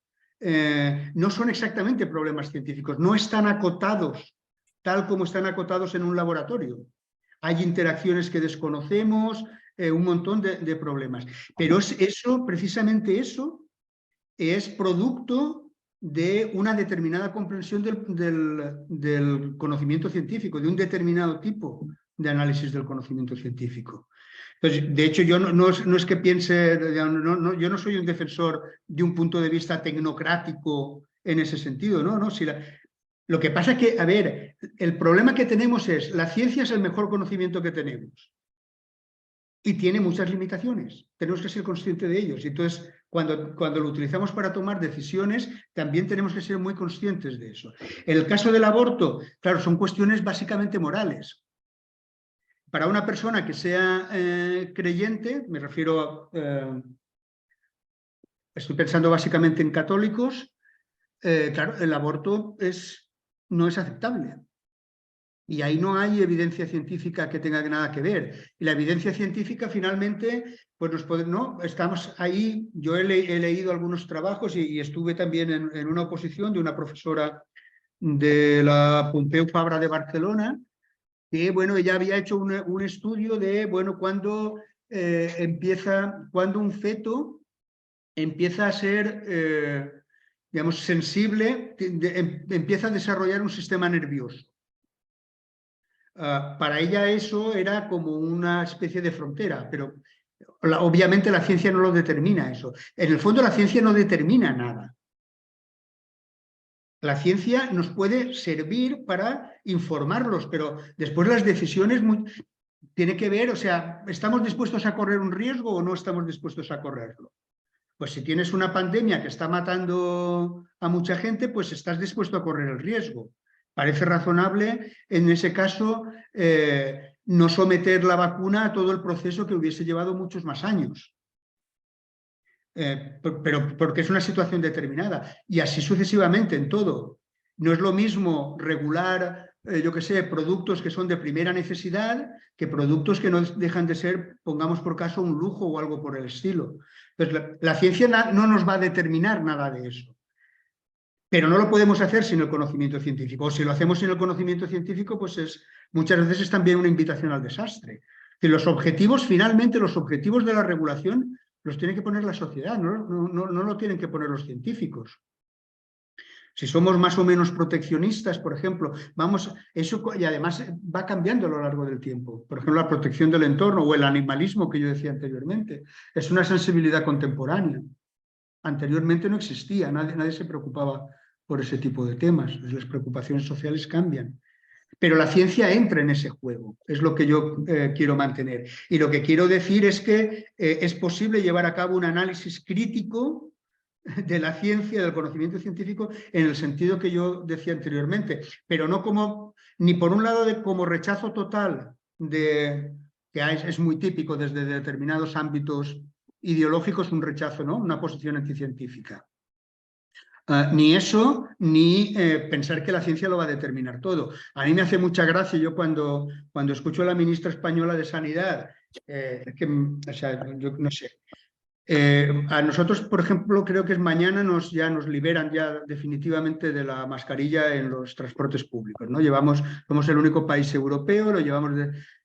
no son exactamente problemas científicos, no están acotados tal como están acotados en un laboratorio. Hay interacciones que desconocemos, un montón de problemas. Pero precisamente eso es producto de una determinada comprensión del conocimiento científico, de un determinado tipo de análisis del conocimiento científico. Entonces, de hecho, yo no es que piense, yo no soy un defensor de un punto de vista tecnocrático en ese sentido, ¿no? Si lo que pasa es que, a ver, el problema que tenemos es, la ciencia es el mejor conocimiento que tenemos y tiene muchas limitaciones, tenemos que ser conscientes de ellos. Entonces, cuando lo utilizamos para tomar decisiones, también tenemos que ser muy conscientes de eso. En el caso del aborto, claro, son cuestiones básicamente morales. Para una persona que sea creyente, me refiero estoy pensando básicamente en católicos, claro, el aborto no es aceptable. Y ahí no hay evidencia científica que tenga nada que ver. Y la evidencia científica finalmente, pues no, estamos ahí. Yo he leído algunos trabajos y estuve también en una oposición de una profesora de la Pompeu Fabra de Barcelona, que, bueno, ella había hecho un estudio de, bueno, cuando un feto empieza a ser, digamos, sensible, empieza a desarrollar un sistema nervioso. Para ella eso era como una especie de frontera, pero obviamente la ciencia no lo determina eso. En el fondo la ciencia no determina nada. La ciencia nos puede servir para informarlos, pero después las decisiones tiene que ver, o sea, ¿estamos dispuestos a correr un riesgo o no estamos dispuestos a correrlo? Pues si tienes una pandemia que está matando a mucha gente, pues estás dispuesto a correr el riesgo. Parece razonable, en ese caso, no someter la vacuna a todo el proceso que hubiese llevado muchos más años. Pero porque es una situación determinada. Y así sucesivamente en todo. No es lo mismo regular, yo qué sé, productos que son de primera necesidad que productos que no dejan de ser, pongamos por caso, un lujo o algo por el estilo. Entonces, la ciencia no nos va a determinar nada de eso. Pero no lo podemos hacer sin el conocimiento científico. O si lo hacemos sin el conocimiento científico, pues muchas veces es también una invitación al desastre. Que los objetivos, finalmente, los objetivos de la regulación los tiene que poner la sociedad, no lo tienen que poner los científicos. Si somos más o menos proteccionistas, por ejemplo, eso, y además va cambiando a lo largo del tiempo. Por ejemplo, la protección del entorno o el animalismo que yo decía anteriormente, es una sensibilidad contemporánea. Anteriormente no existía, nadie se preocupaba por ese tipo de temas. Las preocupaciones sociales cambian. Pero la ciencia entra en ese juego, es lo que yo quiero mantener. Y lo que quiero decir es que es posible llevar a cabo un análisis crítico de la ciencia, del conocimiento científico, en el sentido que yo decía anteriormente, pero no ni por un lado como rechazo total, que es muy típico desde determinados ámbitos ideológicos, un rechazo, ¿no? Una posición anticientífica. Ni eso, ni pensar que la ciencia lo va a determinar todo. A mí me hace mucha gracia, yo cuando escucho a la ministra española de Sanidad, o sea, yo no sé, a nosotros, por ejemplo, creo que mañana ya nos liberan ya definitivamente de la mascarilla en los transportes públicos, ¿no? Somos el único país europeo, lo llevamos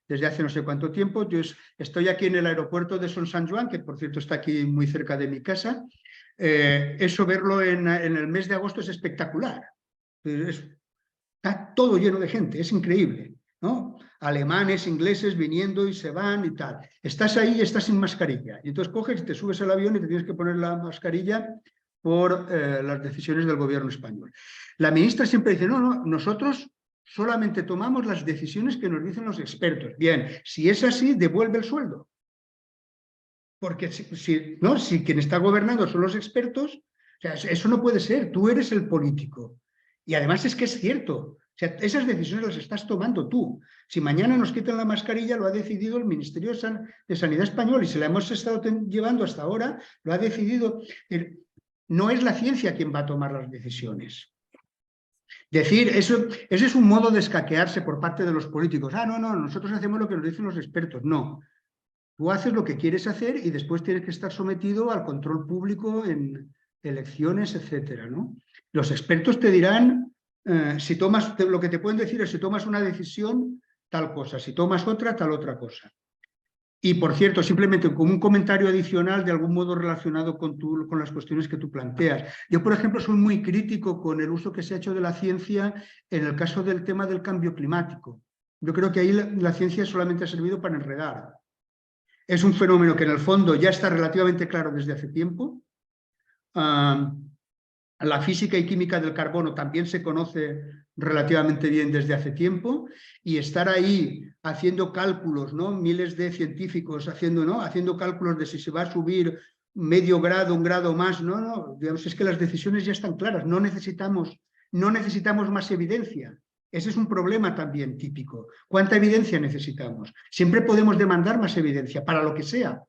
desde hace no sé cuánto tiempo. Yo estoy aquí en el aeropuerto de Son San Juan, que por cierto está aquí muy cerca de mi casa. Eso verlo en el mes de agosto es espectacular. Está todo lleno de gente, es increíble, ¿no? Alemanes, ingleses viniendo y se van y tal. Estás ahí y estás sin mascarilla. Y entonces coges y te subes al avión y te tienes que poner la mascarilla por las decisiones del gobierno español. La ministra siempre dice, no, nosotros solamente tomamos las decisiones que nos dicen los expertos. Bien, si es así, devuelve el sueldo. Porque si quien está gobernando son los expertos, o sea, eso no puede ser, tú eres el político. Y además es que es cierto, o sea, esas decisiones las estás tomando tú. Si mañana nos quitan la mascarilla, lo ha decidido el Ministerio de Sanidad español y si la hemos estado llevando hasta ahora, lo ha decidido. No es la ciencia quien va a tomar las decisiones. Decir, ese es un modo de escaquearse por parte de los políticos. No, nosotros hacemos lo que nos dicen los expertos. No. Tú haces lo que quieres hacer y después tienes que estar sometido al control público en elecciones, etcétera, ¿no? Los expertos te dirán, lo que te pueden decir es si tomas una decisión, tal cosa, si tomas otra, tal otra cosa. Y por cierto, simplemente como un comentario adicional de algún modo relacionado con las cuestiones que tú planteas. Yo, por ejemplo, soy muy crítico con el uso que se ha hecho de la ciencia en el caso del tema del cambio climático. Yo creo que ahí la ciencia solamente ha servido para enredar. Es un fenómeno que en el fondo ya está relativamente claro desde hace tiempo. La física y química del carbono también se conoce relativamente bien desde hace tiempo, y estar ahí haciendo cálculos, ¿no? Miles de científicos haciendo cálculos de si se va a subir medio grado, un grado más, no, digamos, es que las decisiones ya están claras, no necesitamos más evidencia. Ese es un problema también típico. ¿Cuánta evidencia necesitamos? Siempre podemos demandar más evidencia, para lo que sea.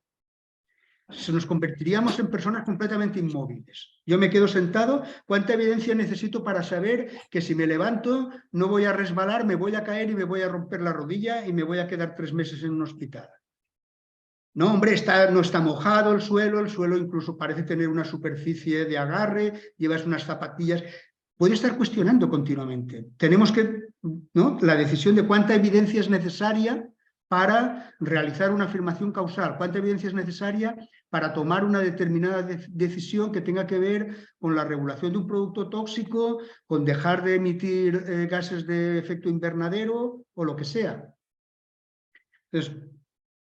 Nos convertiríamos en personas completamente inmóviles. Yo me quedo sentado, ¿cuánta evidencia necesito para saber que si me levanto no voy a resbalar, me voy a caer y me voy a romper la rodilla y me voy a quedar 3 meses en un hospital? No, hombre, no está mojado el suelo incluso parece tener una superficie de agarre, llevas unas zapatillas. Puede estar cuestionando continuamente. Tenemos que, ¿no?, la decisión de cuánta evidencia es necesaria para realizar una afirmación causal, cuánta evidencia es necesaria para tomar una determinada decisión que tenga que ver con la regulación de un producto tóxico, con dejar de emitir gases de efecto invernadero o lo que sea. Entonces,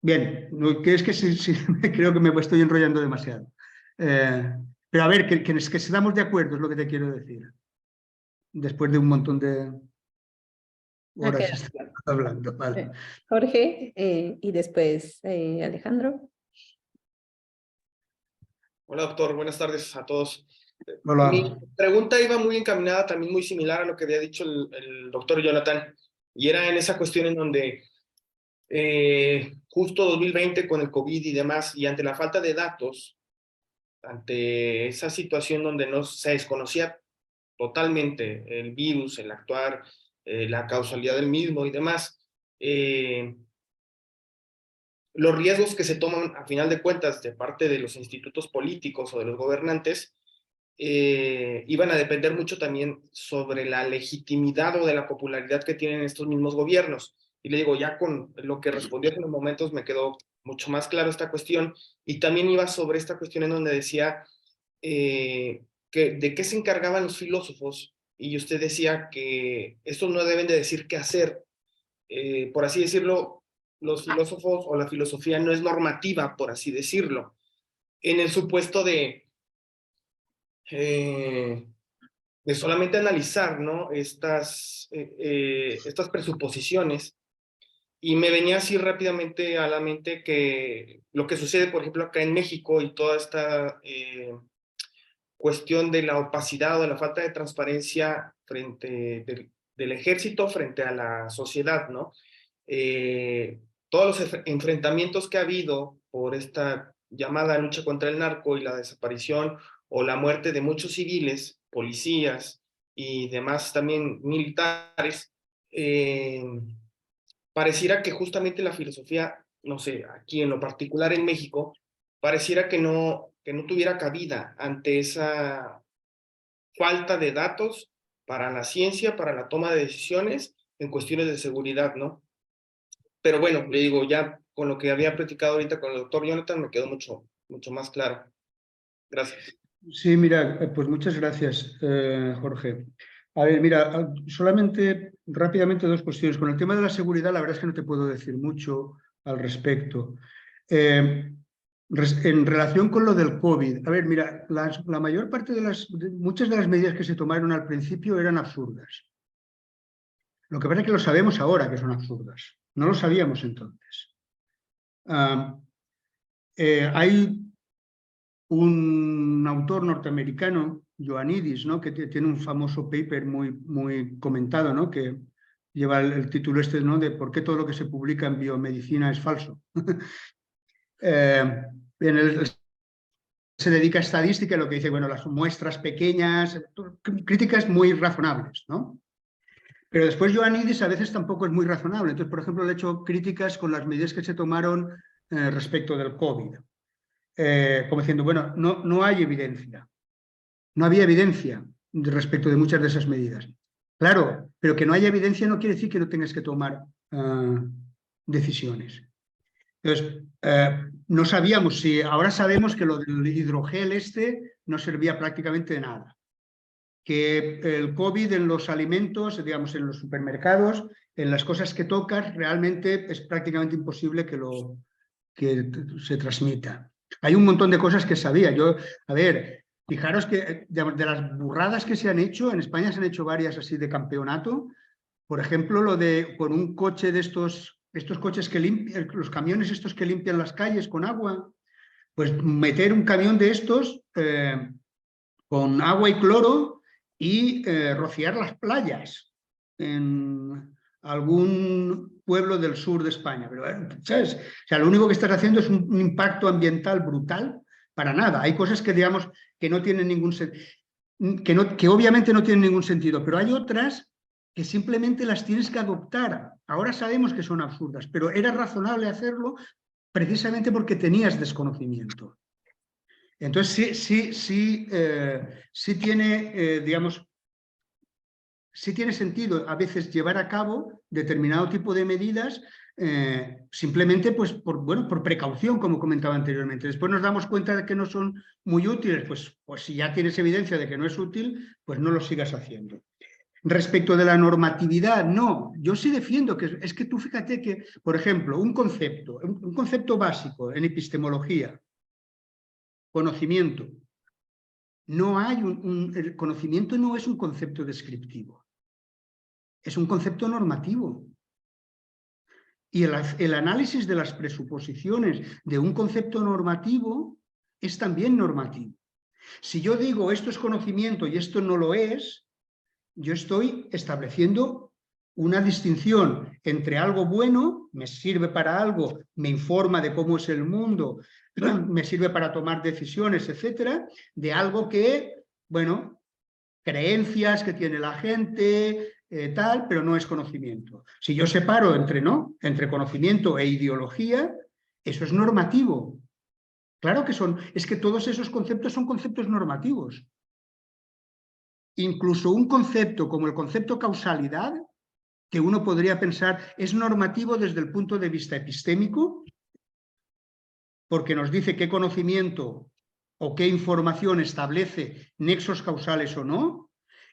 bien, que es que sí, creo que me estoy enrollando demasiado. Pero a ver, que estamos de acuerdo es lo que te quiero decir. Después de un montón de horas hablando. Vale. Jorge, y después Alejandro. Hola, doctor. Buenas tardes a todos. Hola. Mi pregunta iba muy encaminada, también muy similar a lo que había dicho el doctor Jonathan, y era en esa cuestión en donde justo 2020 con el COVID y demás, y ante la falta de datos, ante esa situación donde no se desconocía totalmente el virus, el actuar, la causalidad del mismo y demás, los riesgos que se toman a final de cuentas de parte de los institutos políticos o de los gobernantes iban a depender mucho también sobre la legitimidad o de la popularidad que tienen estos mismos gobiernos. Y le digo, ya con lo que respondió hace unos momentos me quedó mucho más claro esta cuestión, y también iba sobre esta cuestión en donde decía que de qué se encargaban los filósofos, y usted decía que estos no deben de decir qué hacer. Por así decirlo, los filósofos o la filosofía no es normativa, por así decirlo, en el supuesto de solamente analizar, ¿no?, estas presuposiciones. Y me venía así rápidamente a la mente que lo que sucede, por ejemplo, acá en México, y toda esta cuestión de la opacidad o de la falta de transparencia del ejército frente a la sociedad, ¿no? Todos los enfrentamientos que ha habido por esta llamada lucha contra el narco y la desaparición o la muerte de muchos civiles, policías y demás también militares, pareciera que justamente la filosofía, no sé, aquí en lo particular en México, pareciera que no tuviera cabida ante esa falta de datos para la ciencia, para la toma de decisiones en cuestiones de seguridad, ¿no? Pero bueno, le digo, ya con lo que había platicado ahorita con el doctor Jonathan me quedó mucho más claro. Gracias. Sí, mira, pues muchas gracias, Jorge. A ver, mira, solamente rápidamente 2 cuestiones. Con el tema de la seguridad, la verdad es que no te puedo decir mucho al respecto. En relación con lo del COVID, a ver, mira, la mayor parte muchas de las medidas que se tomaron al principio eran absurdas. Lo que pasa es que lo sabemos ahora que son absurdas. No lo sabíamos entonces. Hay un autor norteamericano, Ioannidis, ¿no?, que tiene un famoso paper muy comentado, ¿no?, que lleva el título este, ¿no?, de por qué todo lo que se publica en biomedicina es falso. Él se dedica a estadística, y lo que dice, bueno, las muestras pequeñas, críticas muy razonables, ¿no? Pero después Ioannidis a veces tampoco es muy razonable. Entonces, por ejemplo, le he hecho críticas con las medidas que se tomaron respecto del COVID. Como diciendo, bueno, no hay evidencia. No había evidencia respecto de muchas de esas medidas. Claro, pero que no haya evidencia no quiere decir que no tengas que tomar decisiones. Entonces, no sabíamos si... Ahora sabemos que lo del hidrogel no servía prácticamente de nada. Que el COVID en los alimentos, digamos, en los supermercados, en las cosas que tocas, realmente es prácticamente imposible que se transmita. Hay un montón de cosas que sabía. A ver, Fijaros que de las burradas que se han hecho, en España se han hecho varias así de campeonato. Por ejemplo, lo de con un coche de estos coches que limpian, los camiones estos que limpian las calles con agua, pues meter un camión de estos con agua y cloro y rociar las playas en algún pueblo del sur de España. Pero, ¿sabes? O sea, lo único que estás haciendo es un impacto ambiental brutal para nada. Hay cosas que, digamos, que no tienen ningún sentido, que obviamente no tienen ningún sentido, pero hay otras que simplemente las tienes que adoptar. Ahora sabemos que son absurdas, pero era razonable hacerlo precisamente porque tenías desconocimiento. Entonces sí tiene, digamos, sí tiene sentido a veces llevar a cabo determinado tipo de medidas simplemente pues por precaución, como comentaba anteriormente. Después nos damos cuenta de que no son muy útiles, pues si ya tienes evidencia de que no es útil, pues no lo sigas haciendo. Respecto de la normatividad, no, yo sí defiendo que es que tú fíjate que, por ejemplo, un concepto básico en epistemología, conocimiento. No hay el conocimiento no es un concepto descriptivo, es un concepto normativo. Y el análisis de las presuposiciones de un concepto normativo es también normativo. Si yo digo esto es conocimiento y esto no lo es, yo estoy estableciendo una distinción entre algo bueno, me sirve para algo, me informa de cómo es el mundo, me sirve para tomar decisiones, etcétera, de algo que, bueno, creencias que tiene la gente, tal, pero no es conocimiento. Si yo separo entre conocimiento e ideología, eso es normativo. Claro que es que todos esos conceptos son conceptos normativos. Incluso un concepto como el concepto causalidad, que uno podría pensar es normativo desde el punto de vista epistémico, porque nos dice qué conocimiento o qué información establece nexos causales o no,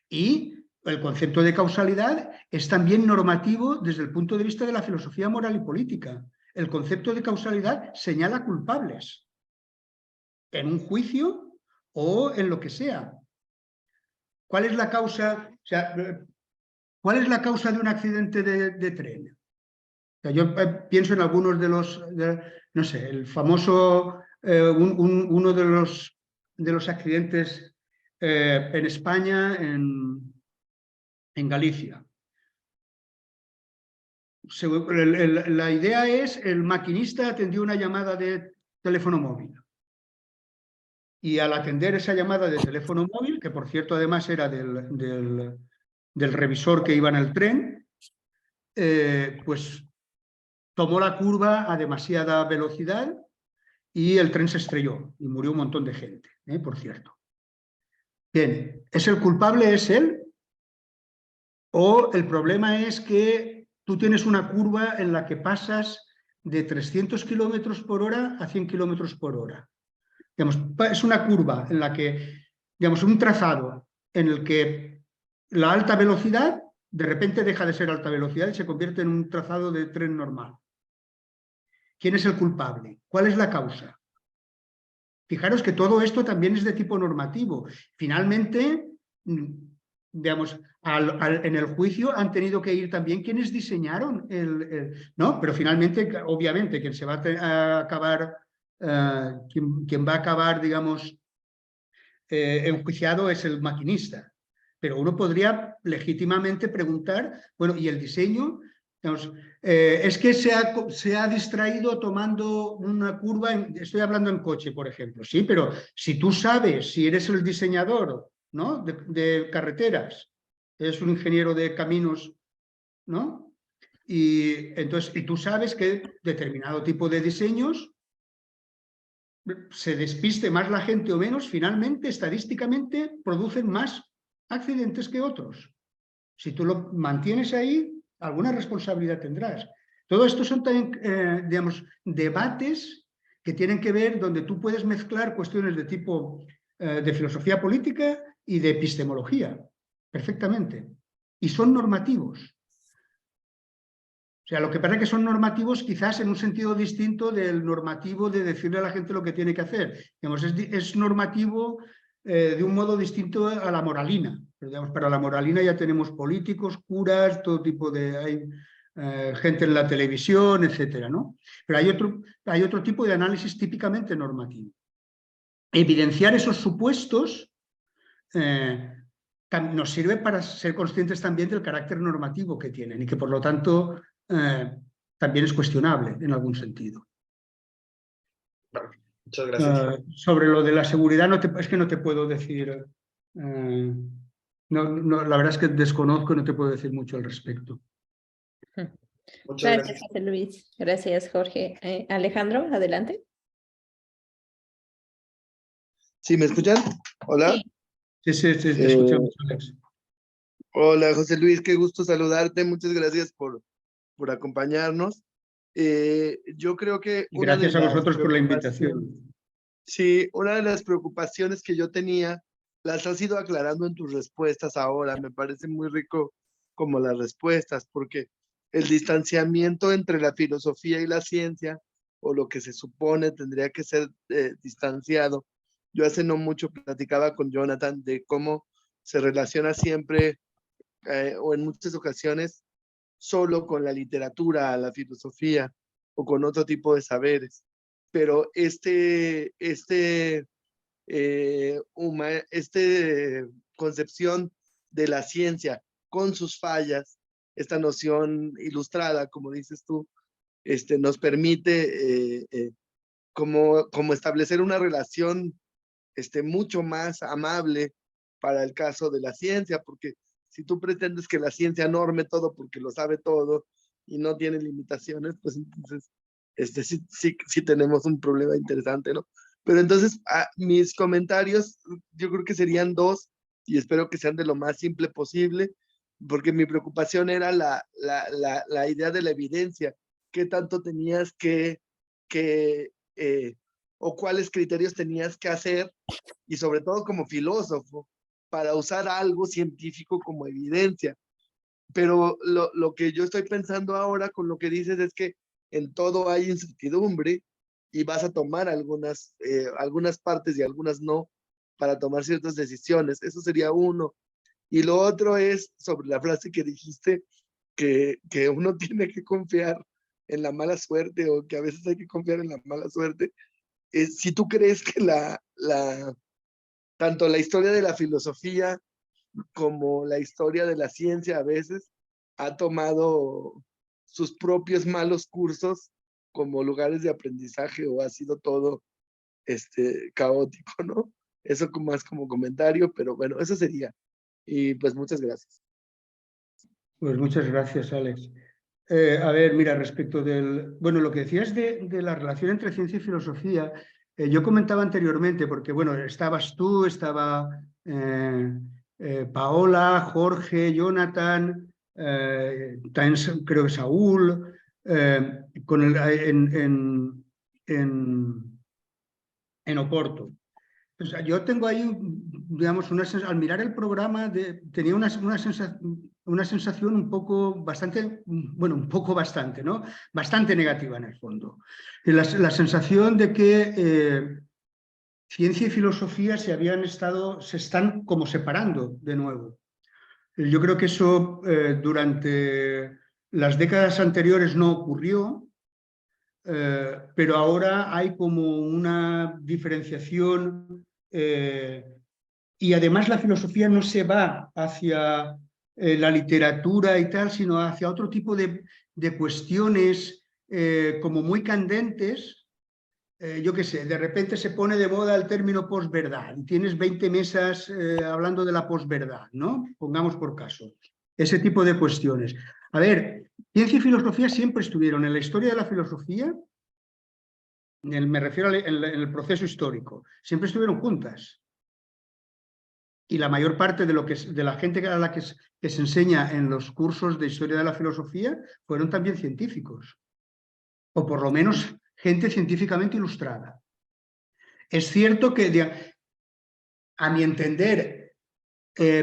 y el concepto de causalidad es también normativo desde el punto de vista de la filosofía moral y política. El concepto de causalidad señala culpables en un juicio o en lo que sea. ¿Cuál es la causa? O sea, ¿cuál es la causa de un accidente de tren? O sea, yo pienso en algunos de los, no sé, el famoso, uno de los accidentes en España, en Galicia. La idea es, el maquinista atendió una llamada de teléfono móvil. Y al atender esa llamada de teléfono móvil, que por cierto además era del revisor que iba en el tren, pues tomó la curva a demasiada velocidad y el tren se estrelló y murió un montón de gente, por cierto. Bien, ¿es el culpable? ¿Es él? ¿O el problema es que tú tienes una curva en la que pasas de 300 kilómetros por hora a 100 kilómetros por hora? Digamos, es una curva en la que, digamos, un trazado en el que la alta velocidad de repente deja de ser alta velocidad y se convierte en un trazado de tren normal. ¿Quién es el culpable? ¿Cuál es la causa? Fijaros que todo esto también es de tipo normativo. Finalmente, digamos, en el juicio han tenido que ir también quienes diseñaron ¿no? Pero finalmente, obviamente, quien se va a acabar... quien va a acabar, digamos, enjuiciado es el maquinista. Pero uno podría legítimamente preguntar, bueno, ¿y el diseño? Digamos, es que se ha distraído tomando una curva, estoy hablando en coche, por ejemplo, sí, pero si tú sabes, si eres el diseñador, ¿no? de carreteras, eres un ingeniero de caminos, ¿no? Y tú sabes que determinado tipo de diseños se despiste más la gente o menos, finalmente, estadísticamente, producen más accidentes que otros. Si tú lo mantienes ahí, alguna responsabilidad tendrás. Todo esto son también, digamos, debates que tienen que ver donde tú puedes mezclar cuestiones de tipo de filosofía política y de epistemología, perfectamente. Y son normativos. O sea, lo que pasa es que son normativos quizás en un sentido distinto del normativo de decirle a la gente lo que tiene que hacer. Digamos, es normativo de un modo distinto a la moralina. Pero, digamos, para la moralina ya tenemos políticos, curas, todo tipo de... Hay gente en la televisión, etcétera, ¿no? Pero hay otro tipo de análisis típicamente normativo. Evidenciar esos supuestos nos sirve para ser conscientes también del carácter normativo que tienen y que, por lo tanto, también es cuestionable en algún sentido. Muchas gracias. Sobre lo de la seguridad, es que no te puedo decir... la verdad es que desconozco y no te puedo decir mucho al respecto. Muchas Gracias, gracias. José Luis. Gracias, Jorge. Alejandro, adelante. ¿Sí me escuchan? Hola. Sí. Sí, te escuchamos, Alex. Hola, José Luis, qué gusto saludarte. Muchas gracias por acompañarnos. Yo creo que Y gracias a vosotros por la invitación. Sí, una de las preocupaciones que yo tenía, las has ido aclarando en tus respuestas ahora. Me parece muy rico como las respuestas, porque el distanciamiento entre la filosofía y la ciencia, o lo que se supone tendría que ser distanciado. Yo hace no mucho platicaba con Jonathan de cómo se relaciona siempre, o en muchas ocasiones, solo con la literatura, la filosofía, o con otro tipo de saberes. Pero concepción de la ciencia con sus fallas, esta noción ilustrada, como dices tú, nos permite como establecer una relación mucho más amable para el caso de la ciencia, porque si tú pretendes que la ciencia norme todo porque lo sabe todo y no tiene limitaciones, pues entonces sí tenemos un problema interesante, ¿no? Pero entonces mis comentarios yo creo que serían dos y espero que sean de lo más simple posible, porque mi preocupación era la idea de la evidencia. ¿Qué tanto tenías o cuáles criterios tenías que hacer, y sobre todo como filósofo, para usar algo científico como evidencia? Pero lo que yo estoy pensando ahora con lo que dices es que en todo hay incertidumbre y vas a tomar algunas partes y algunas no para tomar ciertas decisiones. Eso sería uno. Y lo otro es sobre la frase que dijiste, que uno tiene que confiar en la mala suerte, o que a veces hay que confiar en la mala suerte. Si tú crees que tanto la historia de la filosofía como la historia de la ciencia a veces ha tomado sus propios malos cursos como lugares de aprendizaje, o ha sido todo caótico, ¿no? Eso más como comentario, pero bueno, eso sería. Y pues muchas gracias. Pues muchas gracias, Alex. A ver, mira, respecto bueno, lo que decías de la relación entre ciencia y filosofía, yo comentaba anteriormente, porque, bueno, estabas tú, estaba Paola, Jorge, Jonathan, también creo que Saúl, en Oporto. O sea, yo tengo ahí, digamos, al mirar el programa, tenía una sensación un poco bastante, bueno, un poco bastante, ¿no? Bastante negativa en el fondo. La sensación de que ciencia y filosofía se están como separando de nuevo. Yo creo que eso durante las décadas anteriores no ocurrió, pero ahora hay como una diferenciación y además la filosofía no se va hacia la literatura y tal, sino hacia otro tipo de cuestiones como muy candentes. Yo qué sé, de repente se pone de moda el término posverdad y tienes 20 mesas hablando de la posverdad, ¿no? Pongamos por caso. Ese tipo de cuestiones. A ver, ciencia y filosofía siempre estuvieron en la historia de la filosofía, me refiero en el proceso histórico, siempre estuvieron juntas. Y la mayor parte de la gente a la que se enseña en los cursos de historia de la filosofía fueron también científicos, o por lo menos gente científicamente ilustrada. Es cierto que, a mi entender,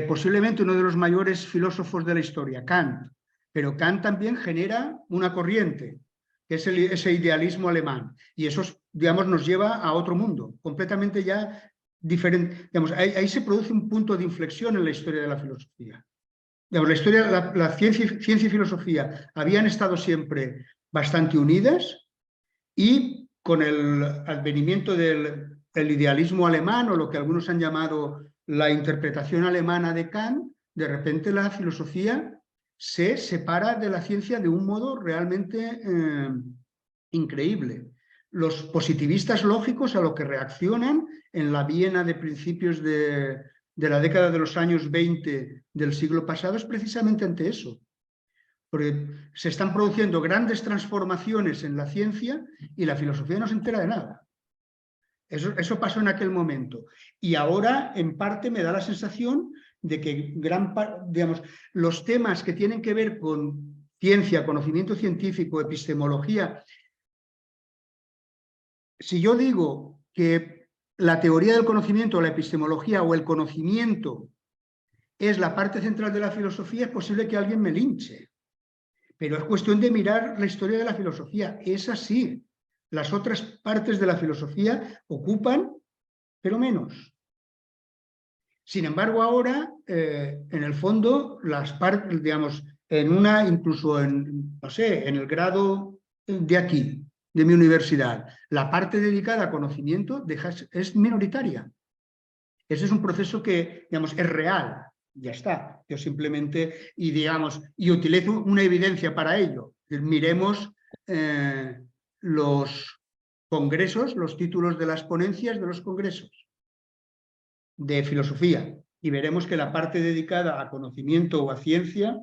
posiblemente uno de los mayores filósofos de la historia, Kant, pero Kant también genera una corriente, que es ese idealismo alemán, y eso, digamos, nos lleva a otro mundo, completamente ya diferente. Digamos, ahí se produce un punto de inflexión en la historia de la filosofía. Digamos, la ciencia y filosofía habían estado siempre bastante unidas y con el advenimiento del idealismo alemán, o lo que algunos han llamado la interpretación alemana de Kant, de repente la filosofía se separa de la ciencia de un modo realmente increíble. Los positivistas lógicos a lo que reaccionan en la Viena de principios de la década de los años 20 del siglo pasado es precisamente ante eso. Porque se están produciendo grandes transformaciones en la ciencia y la filosofía no se entera de nada. Eso pasó en aquel momento. Y ahora, en parte, me da la sensación de que digamos, los temas que tienen que ver con ciencia, conocimiento científico, epistemología. Si yo digo que la teoría del conocimiento, la epistemología o el conocimiento es la parte central de la filosofía, es posible que alguien me linche. Pero es cuestión de mirar la historia de la filosofía. Es así. Las otras partes de la filosofía ocupan, pero menos. Sin embargo, ahora, en el fondo, las partes, digamos, incluso no sé, en el grado de aquí, de mi universidad, la parte dedicada a conocimiento es minoritaria. Ese es un proceso que, digamos, es real. Ya está. Yo simplemente, y utilizo una evidencia para ello. Miremos los congresos, los títulos de las ponencias de los congresos de filosofía, y veremos que la parte dedicada a conocimiento o a ciencia,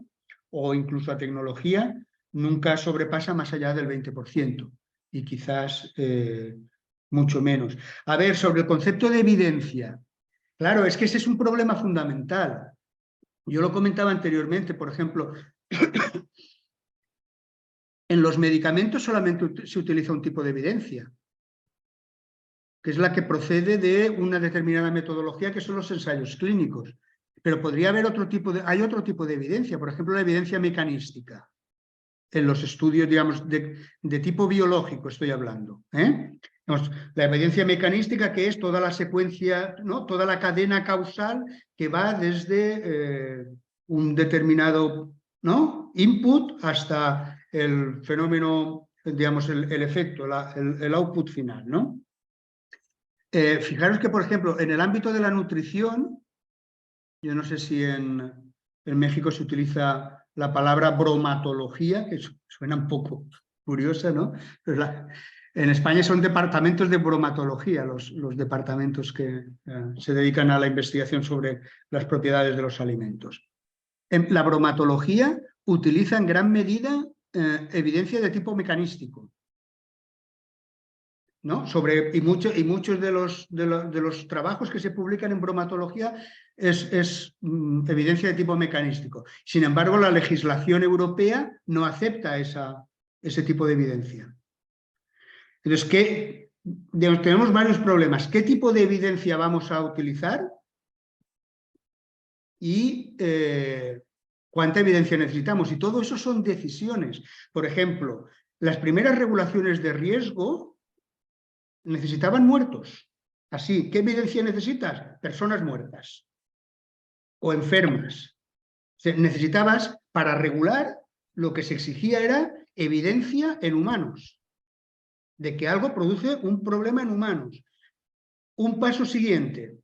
o incluso a tecnología, nunca sobrepasa más allá del 20%, y quizás mucho menos. A ver, sobre el concepto de evidencia. Claro, es que ese es un problema fundamental. Yo lo comentaba anteriormente, por ejemplo, en los medicamentos solamente se utiliza un tipo de evidencia, que es la que procede de una determinada metodología, que son los ensayos clínicos. Pero podría haber hay otro tipo de evidencia, por ejemplo, la evidencia mecanística, en los estudios, digamos, de tipo biológico estoy hablando. La evidencia mecanística, que es toda la secuencia, ¿no? Toda la cadena causal que va desde un determinado, ¿no? Input hasta el fenómeno, digamos, el efecto, el output final, ¿no? Fijaros que, por ejemplo, en el ámbito de la nutrición, yo no sé si en México se utiliza la palabra bromatología, que suena un poco curiosa, ¿no? Pero en España son departamentos de bromatología los departamentos que se dedican a la investigación sobre las propiedades de los alimentos. La bromatología utiliza en gran medida evidencia de tipo mecanístico, ¿no? Y muchos de los trabajos que se publican en bromatología es evidencia de tipo mecanístico. Sin embargo, la legislación europea no acepta ese tipo de evidencia. Entonces, tenemos varios problemas. ¿Qué tipo de evidencia vamos a utilizar? Y cuánta evidencia necesitamos. Y todo eso son decisiones. Por ejemplo, las primeras regulaciones de riesgo necesitaban muertos. Así, ¿qué evidencia necesitas? Personas muertas o enfermas. Necesitabas, para regular, lo que se exigía era evidencia en humanos, de que algo produce un problema en humanos. Un paso siguiente.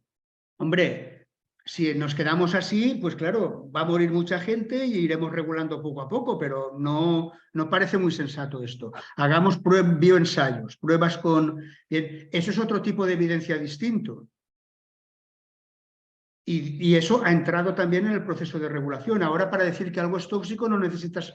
Hombre, si nos quedamos así, pues claro, va a morir mucha gente y iremos regulando poco a poco, pero no parece muy sensato esto. Hagamos bioensayos, pruebas con... Eso es otro tipo de evidencia distinto. Y eso ha entrado también en el proceso de regulación. Ahora, para decir que algo es tóxico, no necesitas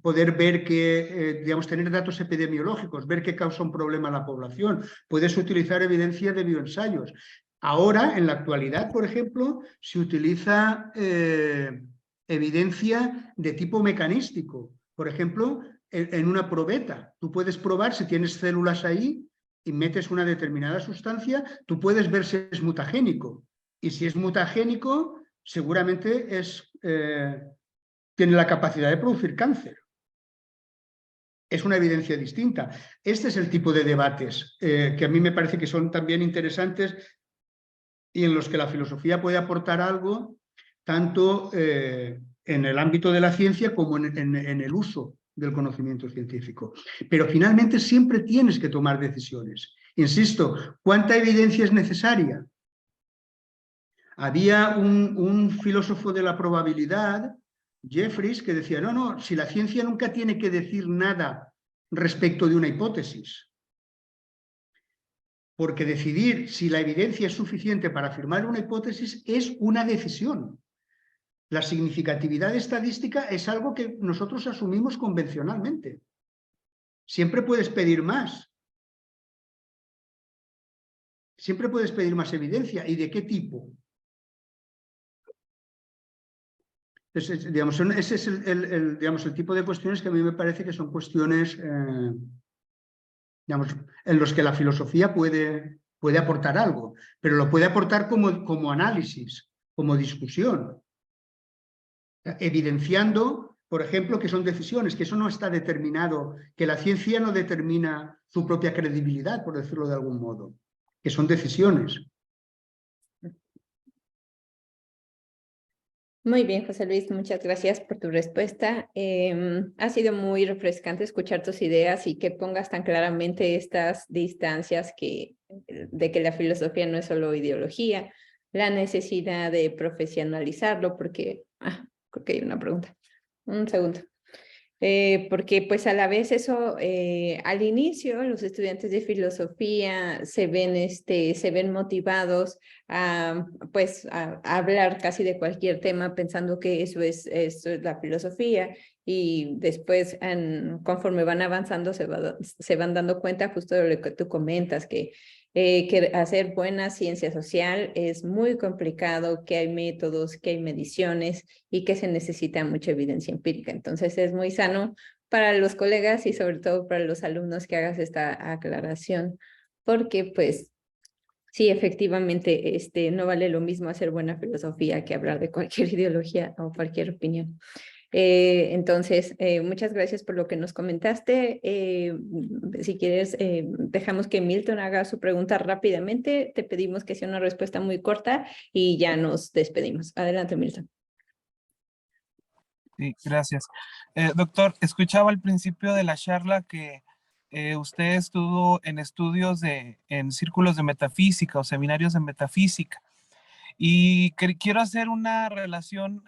poder ver que, digamos, tener datos epidemiológicos, ver qué causa un problema a la población. Puedes utilizar evidencia de bioensayos. Ahora, en la actualidad, por ejemplo, se utiliza evidencia de tipo mecanístico. Por ejemplo, en una probeta. Tú puedes probar si tienes células ahí y metes una determinada sustancia, tú puedes ver si es mutagénico. Y si es mutagénico, seguramente tiene la capacidad de producir cáncer. es una evidencia distinta. Este es el tipo de debates que a mí me parece que son también interesantes y en los que la filosofía puede aportar algo, tanto en el ámbito de la ciencia como en el uso del conocimiento científico. Pero finalmente siempre tienes que tomar decisiones. Insisto, ¿cuánta evidencia es necesaria? Había un filósofo de la probabilidad, Jeffries, que decía, no, si la ciencia nunca tiene que decir nada respecto de una hipótesis, porque decidir si la evidencia es suficiente para afirmar una hipótesis es una decisión. La significatividad estadística es algo que nosotros asumimos convencionalmente. Siempre puedes pedir más. Siempre puedes pedir más evidencia. ¿Y de qué tipo? Entonces, digamos, ese es el tipo de cuestiones que a mí me parece que son cuestiones digamos, en los que la filosofía puede aportar algo, pero lo puede aportar como análisis, como discusión, evidenciando, por ejemplo, que son decisiones, que eso no está determinado, que la ciencia no determina su propia credibilidad, por decirlo de algún modo, que son decisiones. Muy bien, José Luis, muchas gracias por tu respuesta. Ha sido muy refrescante escuchar tus ideas y que pongas tan claramente estas distancias de que la filosofía no es solo ideología, la necesidad de profesionalizarlo, porque creo que hay una pregunta. Un segundo. Porque pues a la vez eso, al inicio los estudiantes de filosofía se ven motivados a hablar casi de cualquier tema pensando que eso es la filosofía, y después conforme van avanzando se van dando cuenta justo de lo que tú comentas, que hacer buena ciencia social es muy complicado, que hay métodos, que hay mediciones y que se necesita mucha evidencia empírica. Entonces es muy sano para los colegas y sobre todo para los alumnos que hagas esta aclaración, porque pues sí, efectivamente no vale lo mismo hacer buena filosofía que hablar de cualquier ideología o cualquier opinión. Entonces, muchas gracias por lo que nos comentaste. Si quieres, dejamos que Milton haga su pregunta rápidamente. Te pedimos que sea una respuesta muy corta y ya nos despedimos. Adelante, Milton. Sí, gracias. Doctor, escuchaba al principio de la charla que usted estuvo en estudios en círculos de metafísica o seminarios de metafísica. Y quiero hacer una relación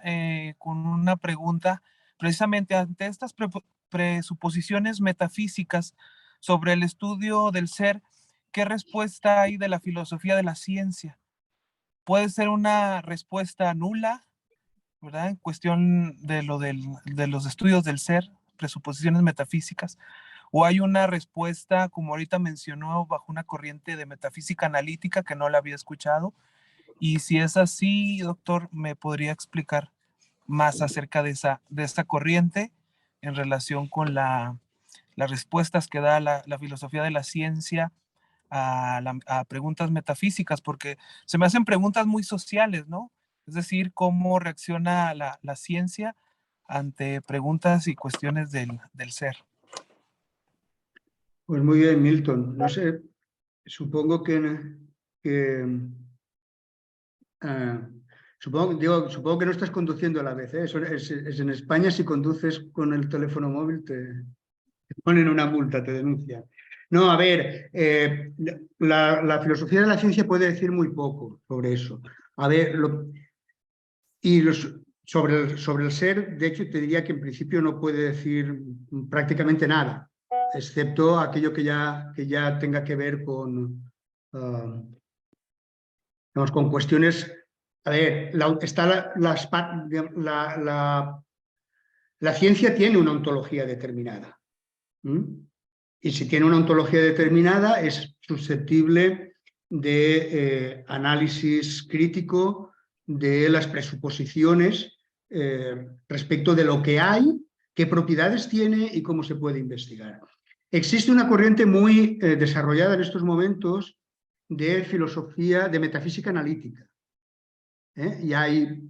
con una pregunta, precisamente ante estas presuposiciones metafísicas sobre el estudio del ser. ¿Qué respuesta hay de la filosofía de la ciencia? ¿Puede ser una respuesta nula, verdad, en cuestión de los estudios del ser, presuposiciones metafísicas? ¿O hay una respuesta, como ahorita mencionó, bajo una corriente de metafísica analítica que no la había escuchado? Y si es así, doctor, ¿me podría explicar más acerca de esta corriente en relación con las respuestas que da la filosofía de la ciencia a preguntas metafísicas? Porque se me hacen preguntas muy sociales, ¿no? Es decir, ¿cómo reacciona la ciencia ante preguntas y cuestiones del ser? Pues muy bien, Milton. No sé, supongo que supongo que no estás conduciendo a la vez, ¿eh? Eso es en España, si conduces con el teléfono móvil te ponen una multa, te denuncian. No, a ver, la filosofía de la ciencia puede decir muy poco sobre eso. A ver, sobre el ser, de hecho, te diría que en principio no puede decir prácticamente nada, excepto aquello que ya tenga que ver con cuestiones. A ver, la ciencia tiene una ontología determinada. Y si tiene una ontología determinada, es susceptible de análisis crítico de las presuposiciones respecto de lo que hay, qué propiedades tiene y cómo se puede investigar. Existe una corriente muy desarrollada en estos momentos de filosofía, de metafísica analítica. Y hay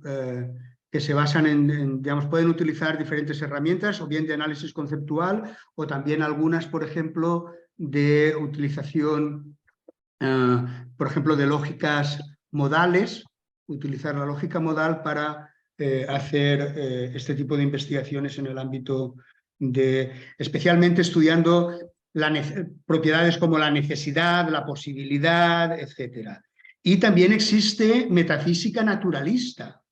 que se basan digamos, pueden utilizar diferentes herramientas, o bien de análisis conceptual, o también algunas, por ejemplo, de utilización, por ejemplo, de lógicas modales, utilizar la lógica modal para hacer este tipo de investigaciones en el ámbito especialmente estudiando propiedades como la necesidad, la posibilidad, etc. Y también existe metafísica naturalista,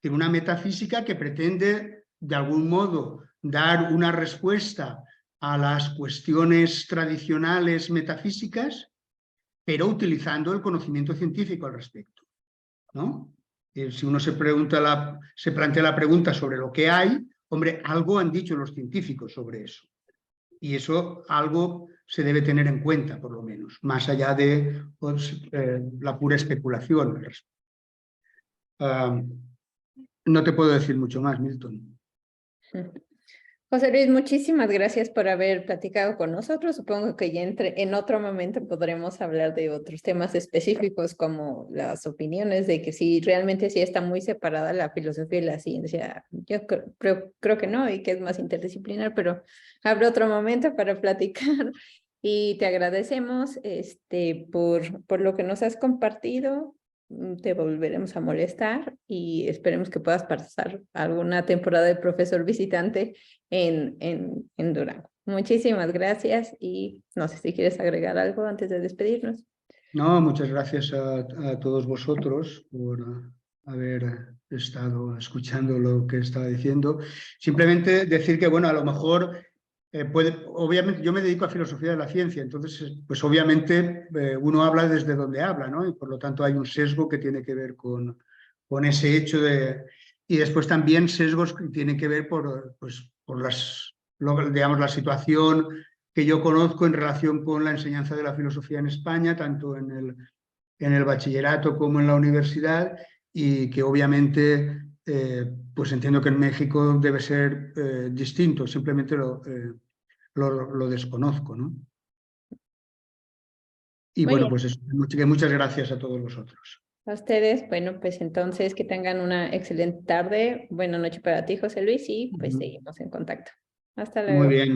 una metafísica que pretende, de algún modo, dar una respuesta a las cuestiones tradicionales metafísicas, pero utilizando el conocimiento científico al respecto, ¿no? Si uno se plantea la pregunta sobre lo que hay, hombre, algo han dicho los científicos sobre eso. Y eso algo se debe tener en cuenta, por lo menos, más allá de pues, la pura especulación. No te puedo decir mucho más, Milton. José Luis, muchísimas gracias por haber platicado con nosotros. Supongo que ya en otro momento podremos hablar de otros temas específicos, como las opiniones de que si realmente sí está muy separada la filosofía y la ciencia. Yo creo que no, y que es más interdisciplinar, pero habrá otro momento para platicar. Y te agradecemos por lo que nos has compartido. Te volveremos a molestar y esperemos que puedas pasar alguna temporada de profesor visitante en Durango. Muchísimas gracias y no sé si quieres agregar algo antes de despedirnos. No, muchas gracias a todos vosotros por haber estado escuchando lo que estaba diciendo. Simplemente decir que, bueno, a lo mejor obviamente yo me dedico a filosofía de la ciencia, entonces pues obviamente uno habla desde donde habla, ¿no? Y por lo tanto hay un sesgo que tiene que ver con ese hecho y después también sesgos que tienen que ver por digamos, la situación que yo conozco en relación con la enseñanza de la filosofía en España, tanto en el bachillerato como en la universidad, y que obviamente pues entiendo que en México debe ser distinto, simplemente lo desconozco, ¿no? Y Muy bueno, bien. pues eso, muchas gracias a todos vosotros. A ustedes, bueno, pues entonces que tengan una excelente tarde. Buena noche para ti, José Luis, y pues seguimos en contacto. Hasta luego. Muy bien.